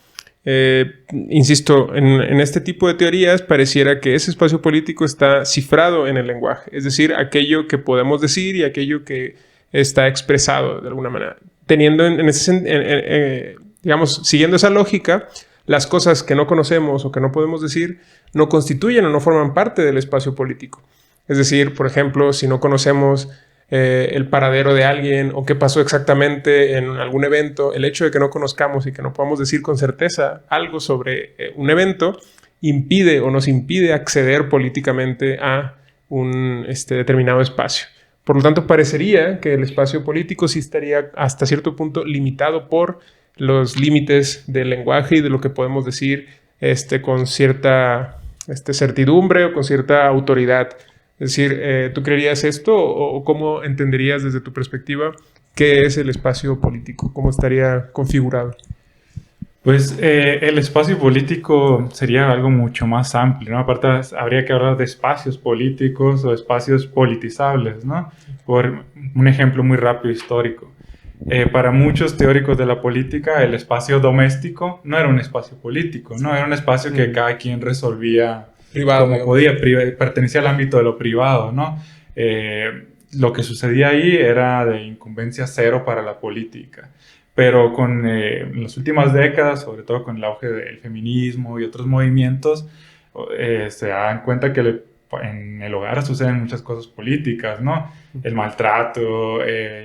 insisto, en este tipo de teorías pareciera que ese espacio político está cifrado en el lenguaje, es decir, aquello que podemos decir y aquello que está expresado de alguna manera. Teniendo digamos, siguiendo esa lógica, las cosas que no conocemos o que no podemos decir no constituyen o no forman parte del espacio político. Es decir, por ejemplo, si no conocemos el paradero de alguien o qué pasó exactamente en algún evento, el hecho de que no conozcamos y que no podamos decir con certeza algo sobre un evento impide o nos impide acceder políticamente a un determinado espacio. Por lo tanto, parecería que el espacio político sí estaría hasta cierto punto limitado por los límites del lenguaje y de lo que podemos decir con cierta certidumbre o con cierta autoridad. Es decir, ¿tú creerías esto o cómo entenderías desde tu perspectiva qué es el espacio político? ¿Cómo estaría configurado?
Pues el espacio político sería algo mucho más amplio, ¿no? Aparte, habría que hablar de espacios políticos o espacios politizables, ¿no? Por un ejemplo muy rápido histórico. Para muchos teóricos de la política, el espacio doméstico no era un espacio político, ¿no? Era un espacio que cada quien resolvía
privado,
como podía, pertenecía al ámbito de lo privado, ¿no? Lo que sucedía ahí era de incumbencia cero para la política. Pero en las últimas décadas, sobre todo con el auge del feminismo y otros movimientos, se dan cuenta que en el hogar suceden muchas cosas políticas, ¿no? El maltrato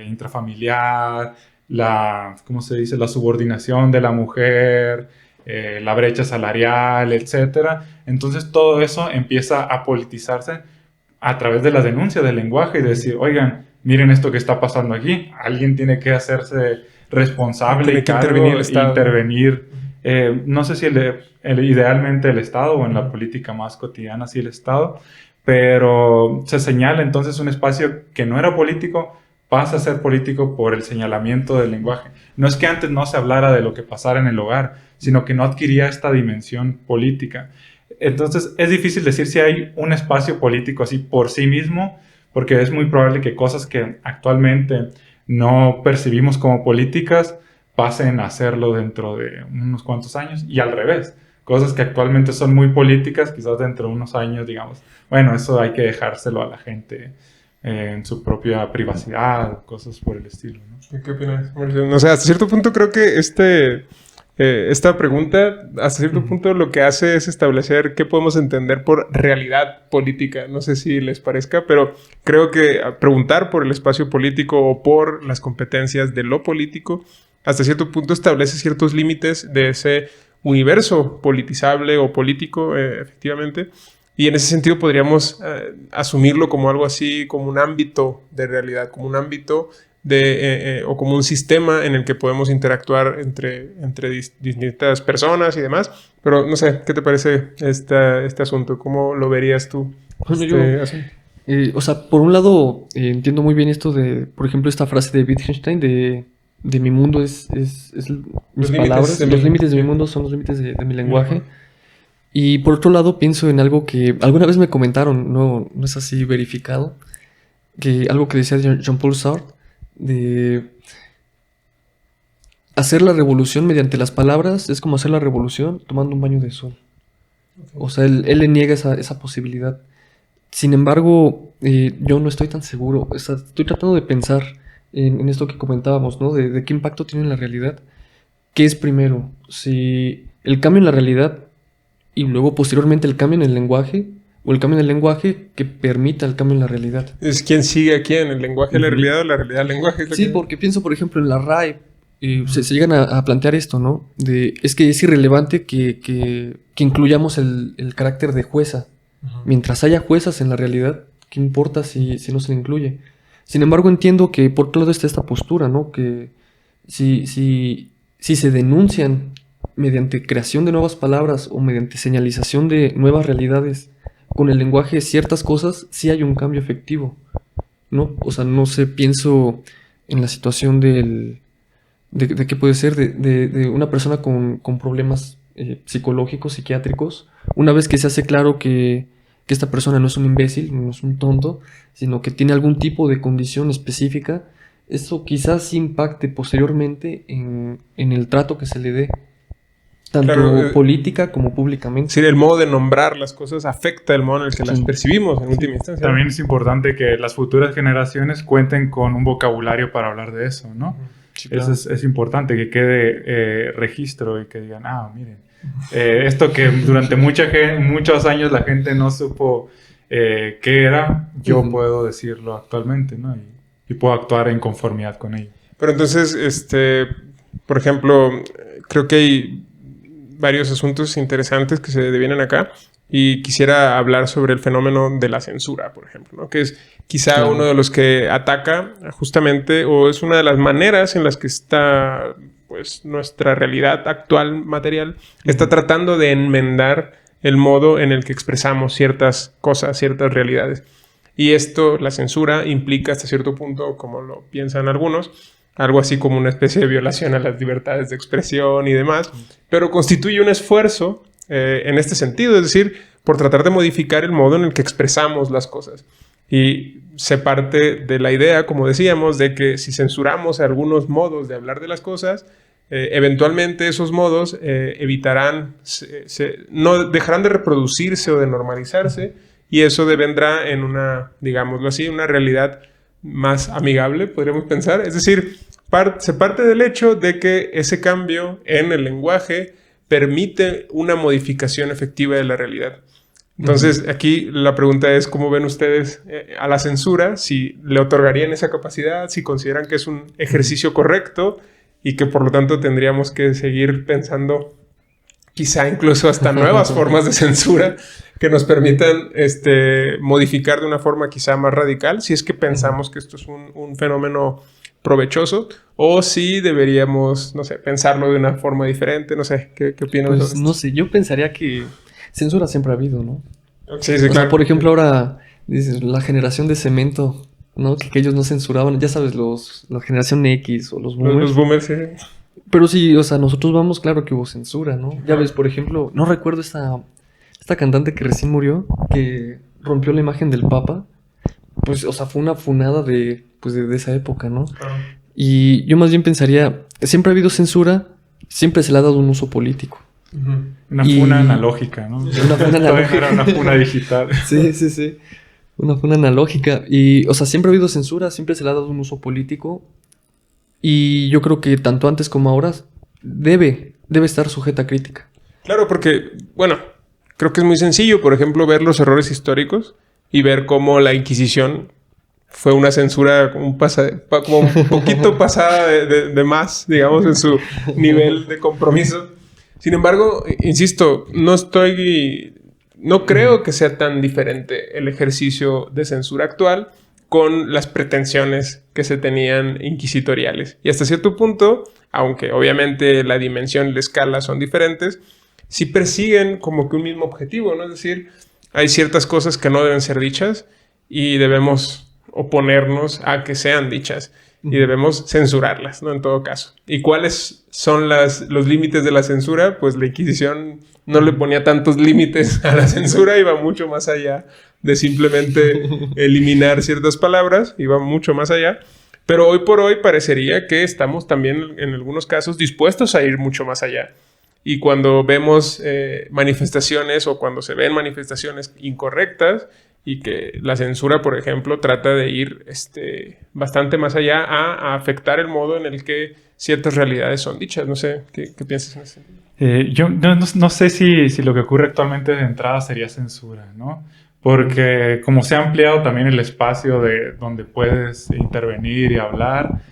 intrafamiliar, ¿cómo se dice? La subordinación de la mujer, la brecha salarial, etc. Entonces todo eso empieza a politizarse a través de la denuncia del lenguaje y decir, oigan, miren esto que está pasando aquí, alguien tiene que hacerse responsable
tiene
y
que
cargo,
intervenir el Estado.
No sé si idealmente el Estado o en la política más cotidiana sí el Estado, pero se señala entonces un espacio que no era político, pasa a ser político por el señalamiento del lenguaje. No es que antes no se hablara de lo que pasara en el hogar, sino que no adquiría esta dimensión política. Entonces es difícil decir si hay un espacio político así por sí mismo, porque es muy probable que cosas que actualmente no percibimos como políticas pasen a serlo dentro de unos cuantos años, y al revés. Cosas que actualmente son muy políticas, quizás dentro de unos años digamos, bueno, eso hay que dejárselo a la gente en su propia privacidad, cosas por el estilo, ¿no?
¿Qué opinas, Mauricio? O sea, hasta cierto punto creo que esta pregunta, hasta cierto punto lo que hace es establecer qué podemos entender por realidad política. No sé si les parezca, pero creo que preguntar por el espacio político o por las competencias de lo político, hasta cierto punto establece ciertos límites de ese universo politizable o político, efectivamente. Y en ese sentido podríamos asumirlo como algo así, como un ámbito de realidad, como un ámbito o como un sistema en el que podemos interactuar entre distintas personas y demás. Pero no sé, ¿qué te parece este asunto? ¿Cómo lo verías tú?
O sea, por un lado, entiendo muy bien esto de, por ejemplo, esta frase de Wittgenstein de mi mundo es mis palabras, los límites de mi mundo son los límites de mi lenguaje. Y por otro lado pienso en algo que alguna vez me comentaron, no es así verificado, que algo que decía Jean-Paul Sartre, de hacer la revolución mediante las palabras es como hacer la revolución tomando un baño de sol. Okay. O sea, él le niega esa posibilidad. Sin embargo, yo no estoy tan seguro. O sea, estoy tratando de pensar en esto que comentábamos, ¿no? De qué impacto tiene en la realidad. ¿Qué es primero? Si el cambio en la realidad y luego posteriormente el cambio en el lenguaje, o el cambio en el lenguaje que permita el cambio en la realidad.
Es quién sigue a quién, el lenguaje de la realidad o la realidad del lenguaje.
Sí, porque pienso, por ejemplo, en la RAE, se llegan a plantear esto, ¿no? Es que es irrelevante que incluyamos el carácter de jueza. Mientras haya juezas en la realidad, ¿qué importa si no se le incluye? Sin embargo, entiendo que por otro lado está esta postura, ¿no? Que si se denuncian mediante creación de nuevas palabras o mediante señalización de nuevas realidades con el lenguaje ciertas cosas, sí hay un cambio efectivo, ¿no? O sea, no sé, pienso en la situación de qué puede ser, de una persona con problemas psicológicos, psiquiátricos. Una vez que se hace claro que esta persona no es un imbécil, no es un tonto, sino que tiene algún tipo de condición específica, eso quizás impacte posteriormente en el trato que se le dé, tanto
Claro,
política como públicamente.
sí, el modo de nombrar las cosas afecta el modo en el que las percibimos en última instancia.
También es importante que las futuras generaciones cuenten con un vocabulario para hablar de eso, ¿no?
Sí, claro.
Eso es importante, que quede registro y que digan, miren, esto que durante muchos años la gente no supo qué era, yo puedo decirlo actualmente, ¿no? Y puedo actuar en conformidad con ello.
Pero entonces, por ejemplo, creo que hay varios asuntos interesantes que se devienen acá y quisiera hablar sobre el fenómeno de la censura, por ejemplo, ¿no? Que es quizá uno de los que ataca justamente, o es una de las maneras en las que está, pues, nuestra realidad actual material está tratando de enmendar el modo en el que expresamos ciertas cosas, ciertas realidades. Y esto, la censura, implica hasta cierto punto, como lo piensan algunos, algo así como una especie de violación a las libertades de expresión y demás, pero constituye un esfuerzo en este sentido, es decir, por tratar de modificar el modo en el que expresamos las cosas. Y se parte de la idea, como decíamos, de que si censuramos algunos modos de hablar de las cosas, eventualmente esos modos evitarán, no dejarán de reproducirse o de normalizarse, y eso devendrá en una, digámoslo así, una realidad más amigable, podríamos pensar. Es decir, se parte del hecho de que ese cambio en el lenguaje permite una modificación efectiva de la realidad. Entonces, aquí la pregunta es, ¿cómo ven ustedes a la censura? Si le otorgarían esa capacidad, si consideran que es un ejercicio correcto y que por lo tanto tendríamos que seguir pensando quizá incluso hasta nuevas formas de censura que nos permitan modificar de una forma quizá más radical, si es que pensamos que esto es un fenómeno provechoso, o si deberíamos, no sé, pensarlo de una forma diferente. No sé, ¿qué opinan?
Pues no sé, yo pensaría que censura siempre ha habido, ¿no?
Sí,
O
claro.
sea, por ejemplo, ahora dices, la generación de cemento, ¿no? Que ellos no censuraban, ya sabes, la generación X o los boomers.
Los boomers, sí.
Pero sí, o sea, nosotros vamos, claro que hubo censura, ¿no? Ya ves, por ejemplo, no recuerdo esta cantante que recién murió, que rompió la imagen del Papa. Pues, o sea, fue una funada de esa época, ¿no? Y yo más bien pensaría, siempre ha habido censura, siempre se le ha dado un uso político.
Una funa analógica, ¿no?
Una funa
Todavía
analógica.
no era una funa digital.
Sí. Una funa analógica. Y, o sea, siempre ha habido censura, siempre se le ha dado un uso político. Y yo creo que tanto antes como ahora debe estar sujeta a crítica.
Claro, porque, bueno, creo que es muy sencillo, por ejemplo, ver los errores históricos y ver cómo la Inquisición fue una censura como un poquito pasada de más, digamos, en su nivel de compromiso. Sin embargo, insisto, no creo que sea tan diferente el ejercicio de censura actual con las pretensiones que se tenían inquisitoriales. Y hasta cierto punto, aunque obviamente la dimensión y la escala son diferentes, sí persiguen como que un mismo objetivo, ¿no? Es decir, hay ciertas cosas que no deben ser dichas y debemos oponernos a que sean dichas y debemos censurarlas, ¿no? En todo caso. ¿Y cuáles son los límites de la censura? Pues la Inquisición no le ponía tantos límites a la censura, iba mucho más allá de simplemente eliminar ciertas palabras, iba mucho más allá. Pero hoy por hoy parecería que estamos también en algunos casos dispuestos a ir mucho más allá. Y cuando vemos manifestaciones o cuando se ven manifestaciones incorrectas y que la censura, por ejemplo, trata de ir bastante más allá a afectar el modo en el que ciertas realidades son dichas. No sé, ¿qué piensas en eso?
Yo no sé si lo que ocurre actualmente de entrada sería censura, ¿no? Porque como se ha ampliado también el espacio de donde puedes intervenir y hablar,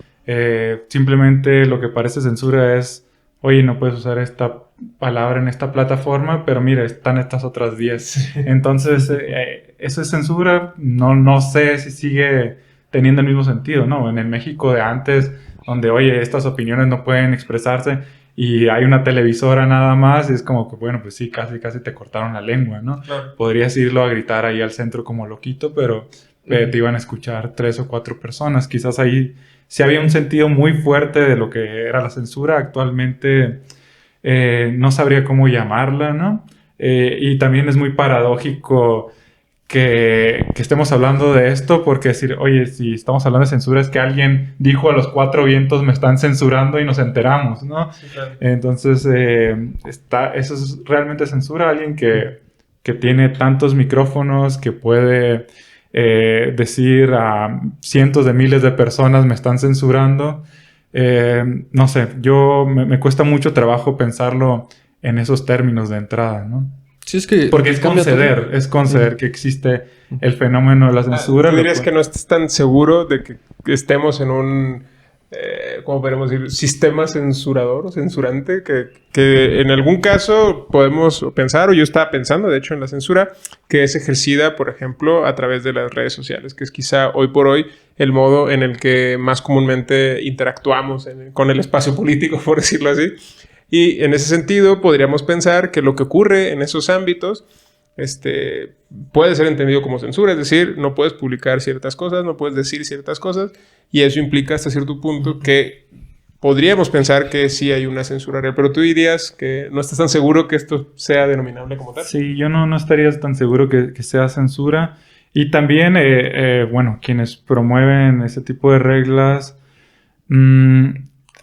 simplemente lo que parece censura es, oye, no puedes usar esta palabra en esta plataforma, pero mira, están estas otras 10. Entonces, eso es censura. No sé si sigue teniendo el mismo sentido, ¿no? En el México de antes, donde, oye, estas opiniones no pueden expresarse y hay una televisora nada más, y es como que, bueno, pues sí, casi te cortaron la lengua, ¿no?
Claro.
Podrías irlo a gritar ahí al centro como loquito, pero te iban a escuchar 3 o 4 personas. Quizás ahí sí había un sentido muy fuerte de lo que era la censura. Actualmente no sabría cómo llamarla, ¿no? Y también es muy paradójico que estemos hablando de esto, porque decir, oye, si estamos hablando de censura es que alguien dijo a los 4 vientos me están censurando y nos enteramos, ¿no?
Sí, claro.
Entonces, eso es realmente censura. Alguien que tiene tantos micrófonos, que puede decir a cientos de miles de personas me están censurando. No sé, me cuesta mucho trabajo pensarlo en esos términos de entrada, ¿no?
Sí, es que
Porque es conceder que existe el fenómeno de la censura.
¿Tú dirías que no estás tan seguro de que estemos en un, ¿cómo podemos decir? Sistema censurador o censurante, que en algún caso podemos pensar, o yo estaba pensando, de hecho, en la censura, que es ejercida, por ejemplo, a través de las redes sociales, que es quizá hoy por hoy el modo en el que más comúnmente interactuamos con el espacio político, por decirlo así. Y en ese sentido podríamos pensar que lo que ocurre en esos ámbitos puede ser entendido como censura, es decir, no puedes publicar ciertas cosas, no puedes decir ciertas cosas, y eso implica hasta cierto punto que podríamos pensar que sí hay una censura real, pero tú dirías que no estás tan seguro que esto sea denominable como tal.
Sí, yo no estaría tan seguro que sea censura. Y también, bueno, quienes promueven ese tipo de reglas,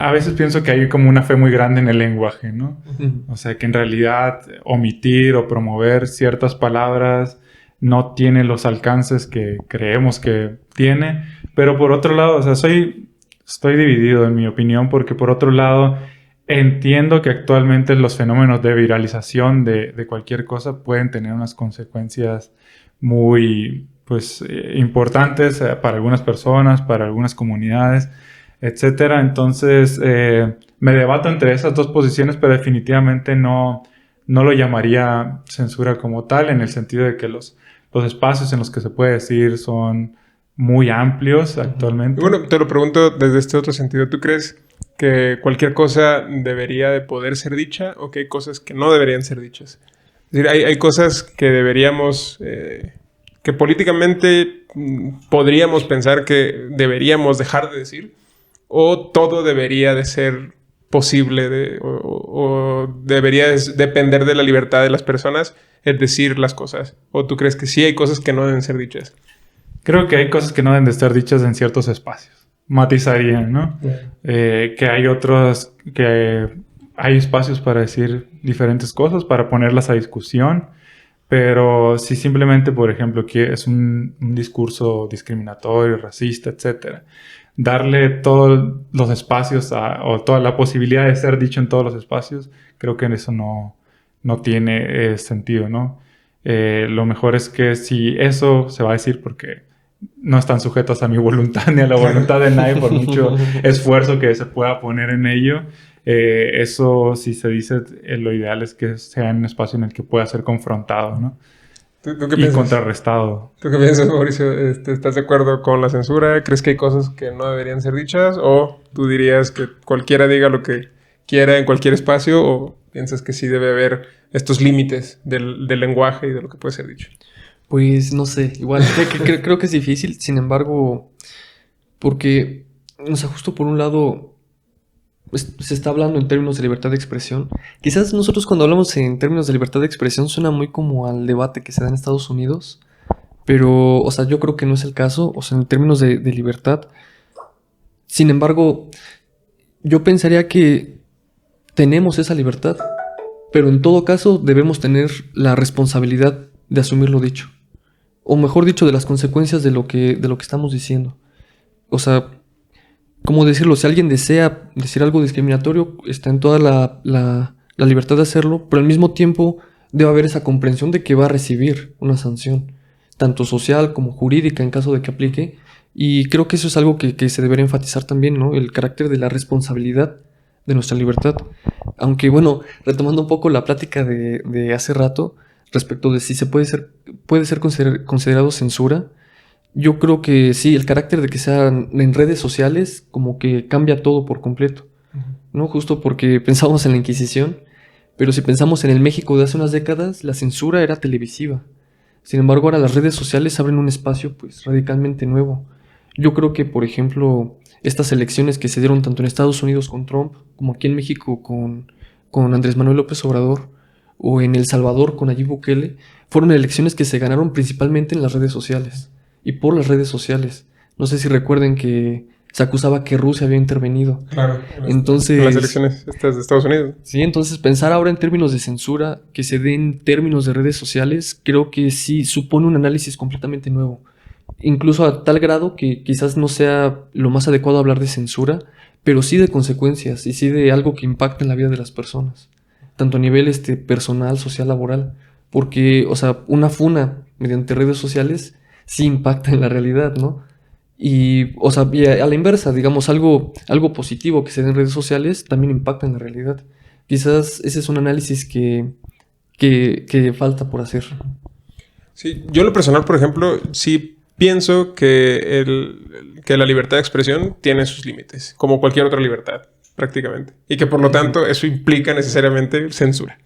a veces pienso que hay como una fe muy grande en el lenguaje, ¿no? O sea, que en realidad omitir o promover ciertas palabras no tiene los alcances que creemos que tiene. Pero por otro lado, o sea, estoy dividido en mi opinión, porque por otro lado entiendo que actualmente los fenómenos de viralización de cualquier cosa pueden tener unas consecuencias muy, pues, importantes para algunas personas, para algunas comunidades, etcétera. Entonces, me debato entre esas dos posiciones, pero definitivamente no lo llamaría censura como tal, en el sentido de que los espacios en los que se puede decir son muy amplios actualmente.
Bueno, te lo pregunto desde este otro sentido. ¿Tú crees que cualquier cosa debería de poder ser dicha o que hay cosas que no deberían ser dichas? Es decir, hay cosas que deberíamos, que políticamente podríamos pensar que deberíamos dejar de decir, o todo debería de ser posible o debería depender de la libertad de las personas el decir las cosas. ¿O tú crees que sí hay cosas que no deben ser dichas?
Creo que hay cosas que no deben de estar dichas en ciertos espacios. Matizaría, ¿no? Que hay otros, que hay espacios para decir diferentes cosas, para ponerlas a discusión. Pero si simplemente, por ejemplo, que es un discurso discriminatorio, racista, etcétera, darle todos los espacios o toda la posibilidad de ser dicho en todos los espacios, creo que eso no tiene sentido, ¿no? Lo mejor es que si eso se va a decir, porque no están sujetos a mi voluntad ni a la voluntad de nadie, por mucho esfuerzo que se pueda poner en ello, eso, si se dice, lo ideal es que sea en un espacio en el que pueda ser confrontado, ¿no?
¿Tú qué
Y
piensas?
contrarrestado.
¿Tú qué piensas, Mauricio? ¿Estás de acuerdo con la censura? ¿Crees que hay cosas que no deberían ser dichas? ¿O tú dirías que cualquiera diga lo que quiera en cualquier espacio? ¿O piensas que sí debe haber estos límites del lenguaje y de lo que puede ser dicho?
Pues no sé, igual creo que es difícil, sin embargo, porque, o sea, justo por un lado se está hablando en términos de libertad de expresión. Quizás nosotros cuando hablamos en términos de libertad de expresión suena muy como al debate que se da en Estados Unidos, pero, o sea, yo creo que no es el caso, o sea, en términos de libertad. Sin embargo, yo pensaría que tenemos esa libertad, pero en todo caso debemos tener la responsabilidad de asumir lo dicho. o mejor dicho, de las consecuencias de lo que estamos diciendo. O sea, ¿cómo decirlo? Si alguien desea decir algo discriminatorio, está en toda la libertad de hacerlo, pero al mismo tiempo debe haber esa comprensión de que va a recibir una sanción, tanto social como jurídica en caso de que aplique. Y creo que eso es algo que se debería enfatizar también, ¿no? El carácter de la responsabilidad de nuestra libertad. Aunque, bueno, retomando un poco la plática de hace rato respecto de si puede ser considerado censura, yo creo que sí, el carácter de que sean en redes sociales como que cambia todo por completo, ¿no? Justo porque pensamos en la Inquisición, pero si pensamos en el México de hace unas décadas, la censura era televisiva. Sin embargo, ahora las redes sociales abren un espacio pues radicalmente nuevo. Yo creo que, por ejemplo, estas elecciones que se dieron tanto en Estados Unidos con Trump, como aquí en México con Andrés Manuel López Obrador, o en El Salvador con Nayib Bukele, fueron elecciones que se ganaron principalmente en las redes sociales, y por las redes sociales. No sé si recuerden que se acusaba que Rusia había intervenido.
Claro.
Entonces,
en las elecciones estas de Estados Unidos.
Sí, entonces pensar ahora en términos de censura, que se den en términos de redes sociales, creo que sí supone un análisis completamente nuevo. Incluso a tal grado que quizás no sea lo más adecuado hablar de censura, pero sí de consecuencias y sí de algo que impacta en la vida de las personas, tanto a nivel personal, social, laboral, porque, o sea, una funa mediante redes sociales sí impacta en la realidad, ¿no? Y, o sea, y a la inversa, digamos, algo positivo que se dé en redes sociales también impacta en la realidad. Quizás ese es un análisis que falta por hacer.
Sí, yo en lo personal, por ejemplo, sí pienso que la libertad de expresión tiene sus límites, como cualquier otra libertad, prácticamente. Y que por lo tanto eso implica necesariamente censura.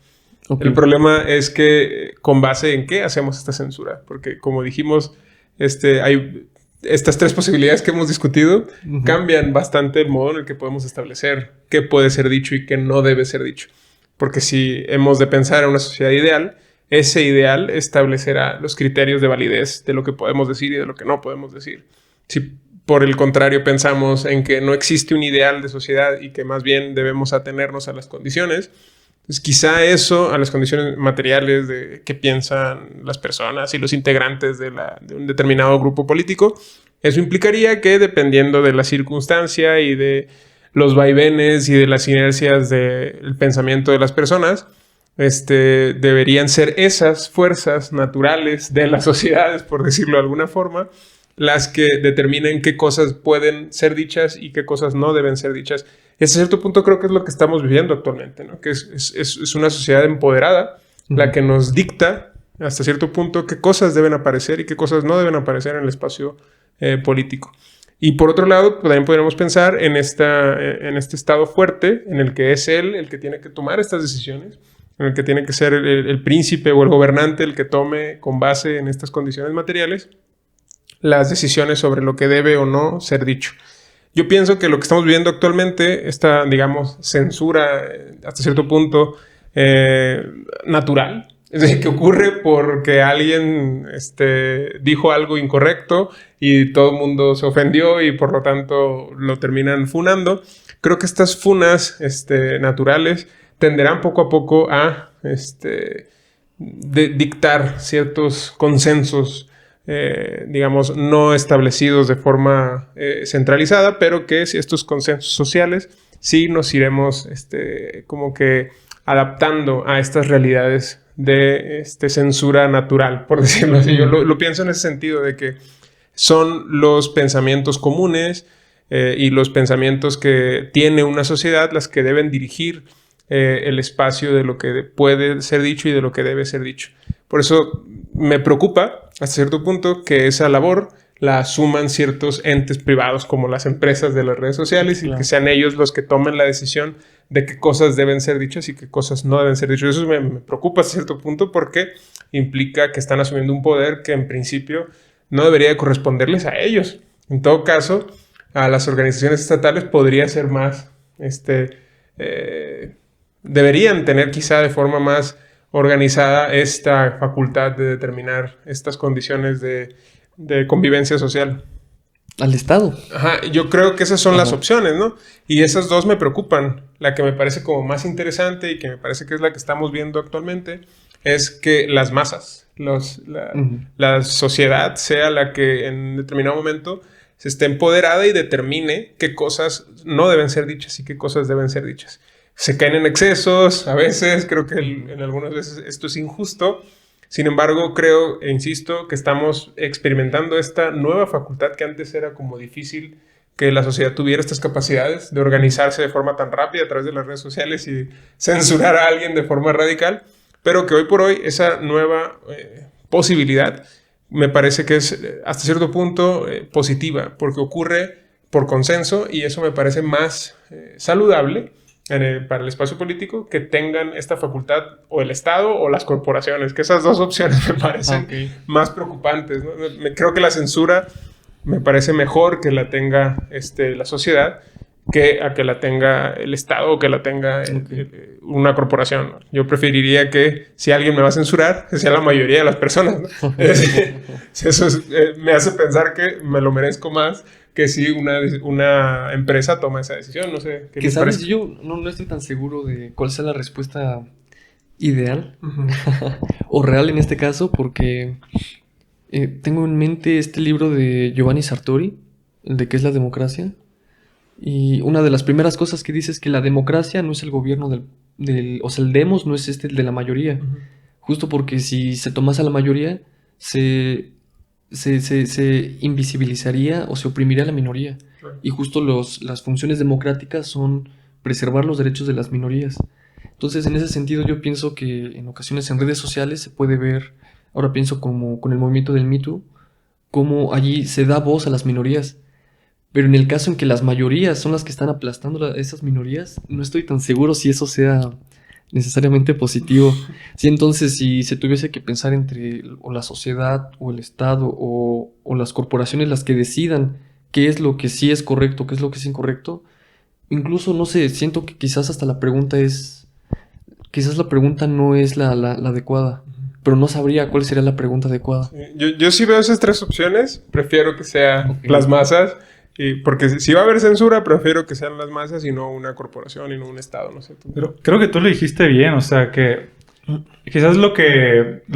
Okay. El problema es que con base en qué hacemos esta censura. Porque como dijimos, hay estas tres posibilidades que hemos discutido, cambian bastante el modo en el que podemos establecer qué puede ser dicho y qué no debe ser dicho. Porque si hemos de pensar en una sociedad ideal, ese ideal establecerá los criterios de validez de lo que podemos decir y de lo que no podemos decir. Si por el contrario pensamos en que no existe un ideal de sociedad y que más bien debemos atenernos a las condiciones, pues quizá eso, a las condiciones materiales de qué piensan las personas y los integrantes de un determinado grupo político, eso implicaría que dependiendo de la circunstancia y de los vaivenes y de las inercias del pensamiento de las personas, deberían ser esas fuerzas naturales de las sociedades, por decirlo de alguna forma, las que determinen qué cosas pueden ser dichas y qué cosas no deben ser dichas. Y hasta cierto punto creo que es lo que estamos viviendo actualmente, ¿no? Que es una sociedad empoderada la que nos dicta hasta cierto punto qué cosas deben aparecer y qué cosas no deben aparecer en el espacio político. Y por otro lado, también podríamos pensar en este estado fuerte en el que es él el que tiene que tomar estas decisiones, en el que tiene que ser el príncipe o el gobernante el que tome con base en estas condiciones materiales las decisiones sobre lo que debe o no ser dicho. Yo pienso que lo que estamos viviendo actualmente, esta, digamos, censura hasta cierto punto natural, es decir, que ocurre porque alguien dijo algo incorrecto y todo el mundo se ofendió y por lo tanto lo terminan funando. Creo que estas funas naturales tenderán poco a poco a dictar ciertos consensos digamos, no establecidos de forma centralizada, pero que si estos consensos sociales sí nos iremos como que adaptando a estas realidades de censura natural, por decirlo así. Yo lo pienso en ese sentido de que son los pensamientos comunes y los pensamientos que tiene una sociedad las que deben dirigir el espacio de lo que puede ser dicho y de lo que debe ser dicho. Por eso me preocupa hasta cierto punto que esa labor la asuman ciertos entes privados como las empresas de las redes sociales, claro, y que sean ellos los que tomen la decisión de qué cosas deben ser dichas y qué cosas no deben ser dichas. Eso me preocupa hasta cierto punto porque implica que están asumiendo un poder que en principio no debería de corresponderles a ellos. En todo caso, a las organizaciones estatales podría ser más, deberían tener quizá de forma más organizada esta facultad de determinar estas condiciones de convivencia social.
Al Estado.
Ajá, yo creo que esas son las opciones, ¿no? Y esas dos me preocupan. La que me parece como más interesante y que me parece que es la que estamos viendo actualmente es que las masas, la sociedad sea la que en determinado momento se esté empoderada y determine qué cosas no deben ser dichas y qué cosas deben ser dichas. Se caen en excesos, a veces, creo que en algunas veces esto es injusto. Sin embargo, creo e insisto que estamos experimentando esta nueva facultad que antes era como difícil que la sociedad tuviera estas capacidades de organizarse de forma tan rápida a través de las redes sociales y censurar a alguien de forma radical, pero que hoy por hoy esa nueva posibilidad me parece que es hasta cierto punto positiva, porque ocurre por consenso y eso me parece más saludable para el espacio político que tengan esta facultad o el Estado o las corporaciones, que esas dos opciones me parecen más preocupantes, ¿no? Creo que la censura me parece mejor que la tenga la sociedad que a que la tenga el Estado o que la tenga una corporación, ¿no? Yo preferiría que si alguien me va a censurar, que sea la mayoría de las personas, ¿no? Eso me hace pensar que me lo merezco más que si una empresa toma esa decisión. No sé qué les
¿sabes?
parece.
Yo no estoy tan seguro de cuál sea la respuesta ideal o real en este caso, porque tengo en mente este libro de Giovanni Sartori, el de ¿Qué es la democracia? Y una de las primeras cosas que dice es que la democracia no es el gobierno o sea, el demos no es el de la mayoría. Justo porque si se tomase a la mayoría, se invisibilizaría o se oprimiría a la minoría. Y justo las funciones democráticas son preservar los derechos de las minorías. Entonces, en ese sentido, yo pienso que en ocasiones en redes sociales se puede ver, ahora pienso como con el movimiento del Me Too, cómo allí se da voz a las minorías. Pero en el caso en que las mayorías son las que están aplastando a esas minorías, no estoy tan seguro si eso sea necesariamente positivo. Sí, entonces, si se tuviese que pensar entre o la sociedad o el Estado o las corporaciones las que decidan qué es lo que sí es correcto, qué es lo que es incorrecto, incluso, no sé, siento que quizás hasta la pregunta no es la adecuada. Pero no sabría cuál sería la pregunta adecuada.
Yo sí veo esas tres opciones. Prefiero que sean las masas. Porque si va a haber censura, prefiero que sean las masas y no una corporación y no un Estado, no sé.
Pero creo que tú lo dijiste bien, o sea que quizás lo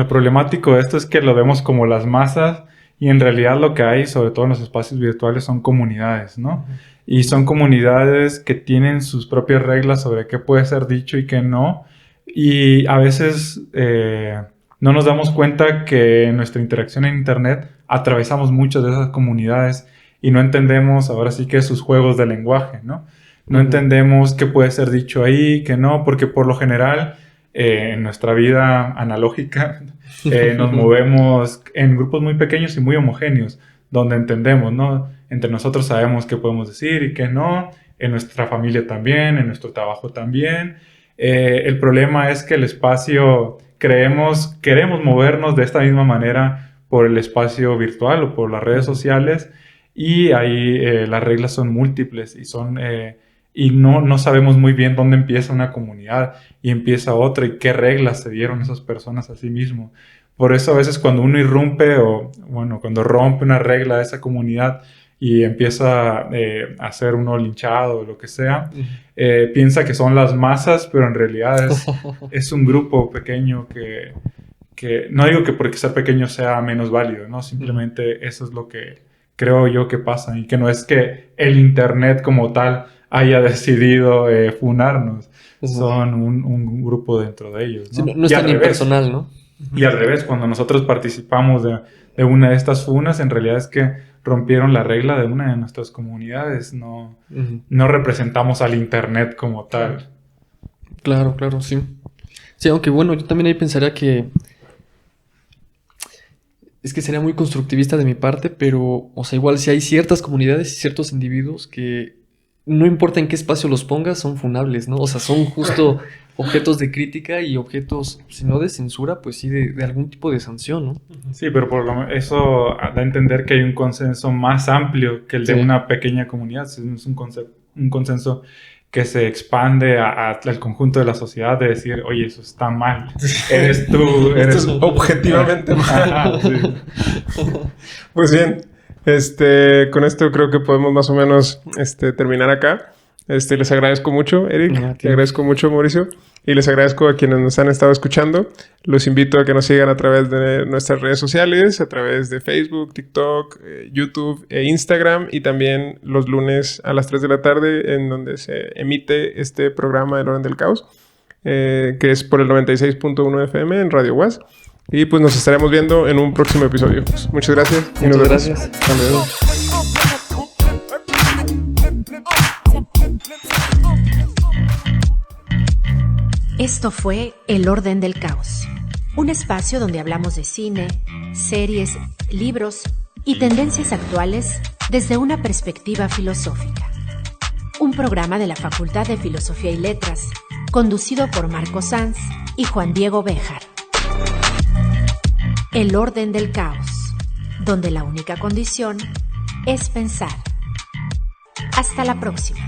problemático de esto es que lo vemos como las masas y en realidad lo que hay, sobre todo en los espacios virtuales, son comunidades, ¿no? Y son comunidades que tienen sus propias reglas sobre qué puede ser dicho y qué no. Y a veces no nos damos cuenta que en nuestra interacción en Internet atravesamos muchas de esas comunidades y no entendemos ahora sí que sus juegos de lenguaje, ¿no? No entendemos qué puede ser dicho ahí, qué no, porque por lo general en nuestra vida analógica nos movemos en grupos muy pequeños y muy homogéneos, donde entendemos, ¿no? Entre nosotros sabemos qué podemos decir y qué no, en nuestra familia también, en nuestro trabajo también. El problema es que el espacio, queremos movernos de esta misma manera por el espacio virtual o por las redes sociales, y ahí las reglas son múltiples y no sabemos muy bien dónde empieza una comunidad y empieza otra y qué reglas se dieron esas personas a sí mismos. Por eso a veces cuando uno irrumpe cuando rompe una regla de esa comunidad y empieza a ser uno linchado o lo que sea, piensa que son las masas, pero en realidad es un grupo pequeño que no digo que porque sea pequeño sea menos válido, ¿no? Simplemente eso es lo que creo yo que pasa y que no es que el Internet como tal haya decidido funarnos. Son un grupo dentro de ellos, ¿no?
Sí, no es tan impersonal, ¿no?
Y al revés, cuando nosotros participamos de una de estas funas, en realidad es que rompieron la regla de una de nuestras comunidades. No representamos al Internet como tal.
Claro, sí. Sí, aunque bueno, yo también ahí pensaría que es que sería muy constructivista de mi parte, pero, o sea, igual si hay ciertas comunidades y ciertos individuos que no importa en qué espacio los pongas, son funables, ¿no? O sea, son justo objetos de crítica y objetos, si no de censura, pues sí de algún tipo de sanción, ¿no?
Sí, pero eso da a entender que hay un consenso más amplio que el de una pequeña comunidad. Es un consenso que se expande al conjunto de la sociedad de decir, oye, eso está mal. Eres tú, eres
objetivamente mal.
Sí.
Pues bien, con esto creo que podemos más o menos terminar acá. Les agradezco mucho, Eric.
No,
Te agradezco mucho, Mauricio. Y les agradezco a quienes nos han estado escuchando. Los invito a que nos sigan a través de nuestras redes sociales, a través de Facebook, TikTok, YouTube e Instagram. Y también los lunes a las 3 de la tarde, en donde se emite este programa El Orden del Caos, que es por el 96.1 FM en Radio UAS. Y pues nos estaremos viendo en un próximo episodio. Pues, muchas gracias. Y nos
Muchas
vemos.
gracias. Hasta luego.
Esto fue El Orden del Caos, un espacio donde hablamos de cine, series, libros y tendencias actuales desde una perspectiva filosófica. Un programa de la Facultad de Filosofía y Letras, conducido por Marco Sanz y Juan Diego Béjar. El Orden del Caos, donde la única condición es pensar. Hasta la próxima.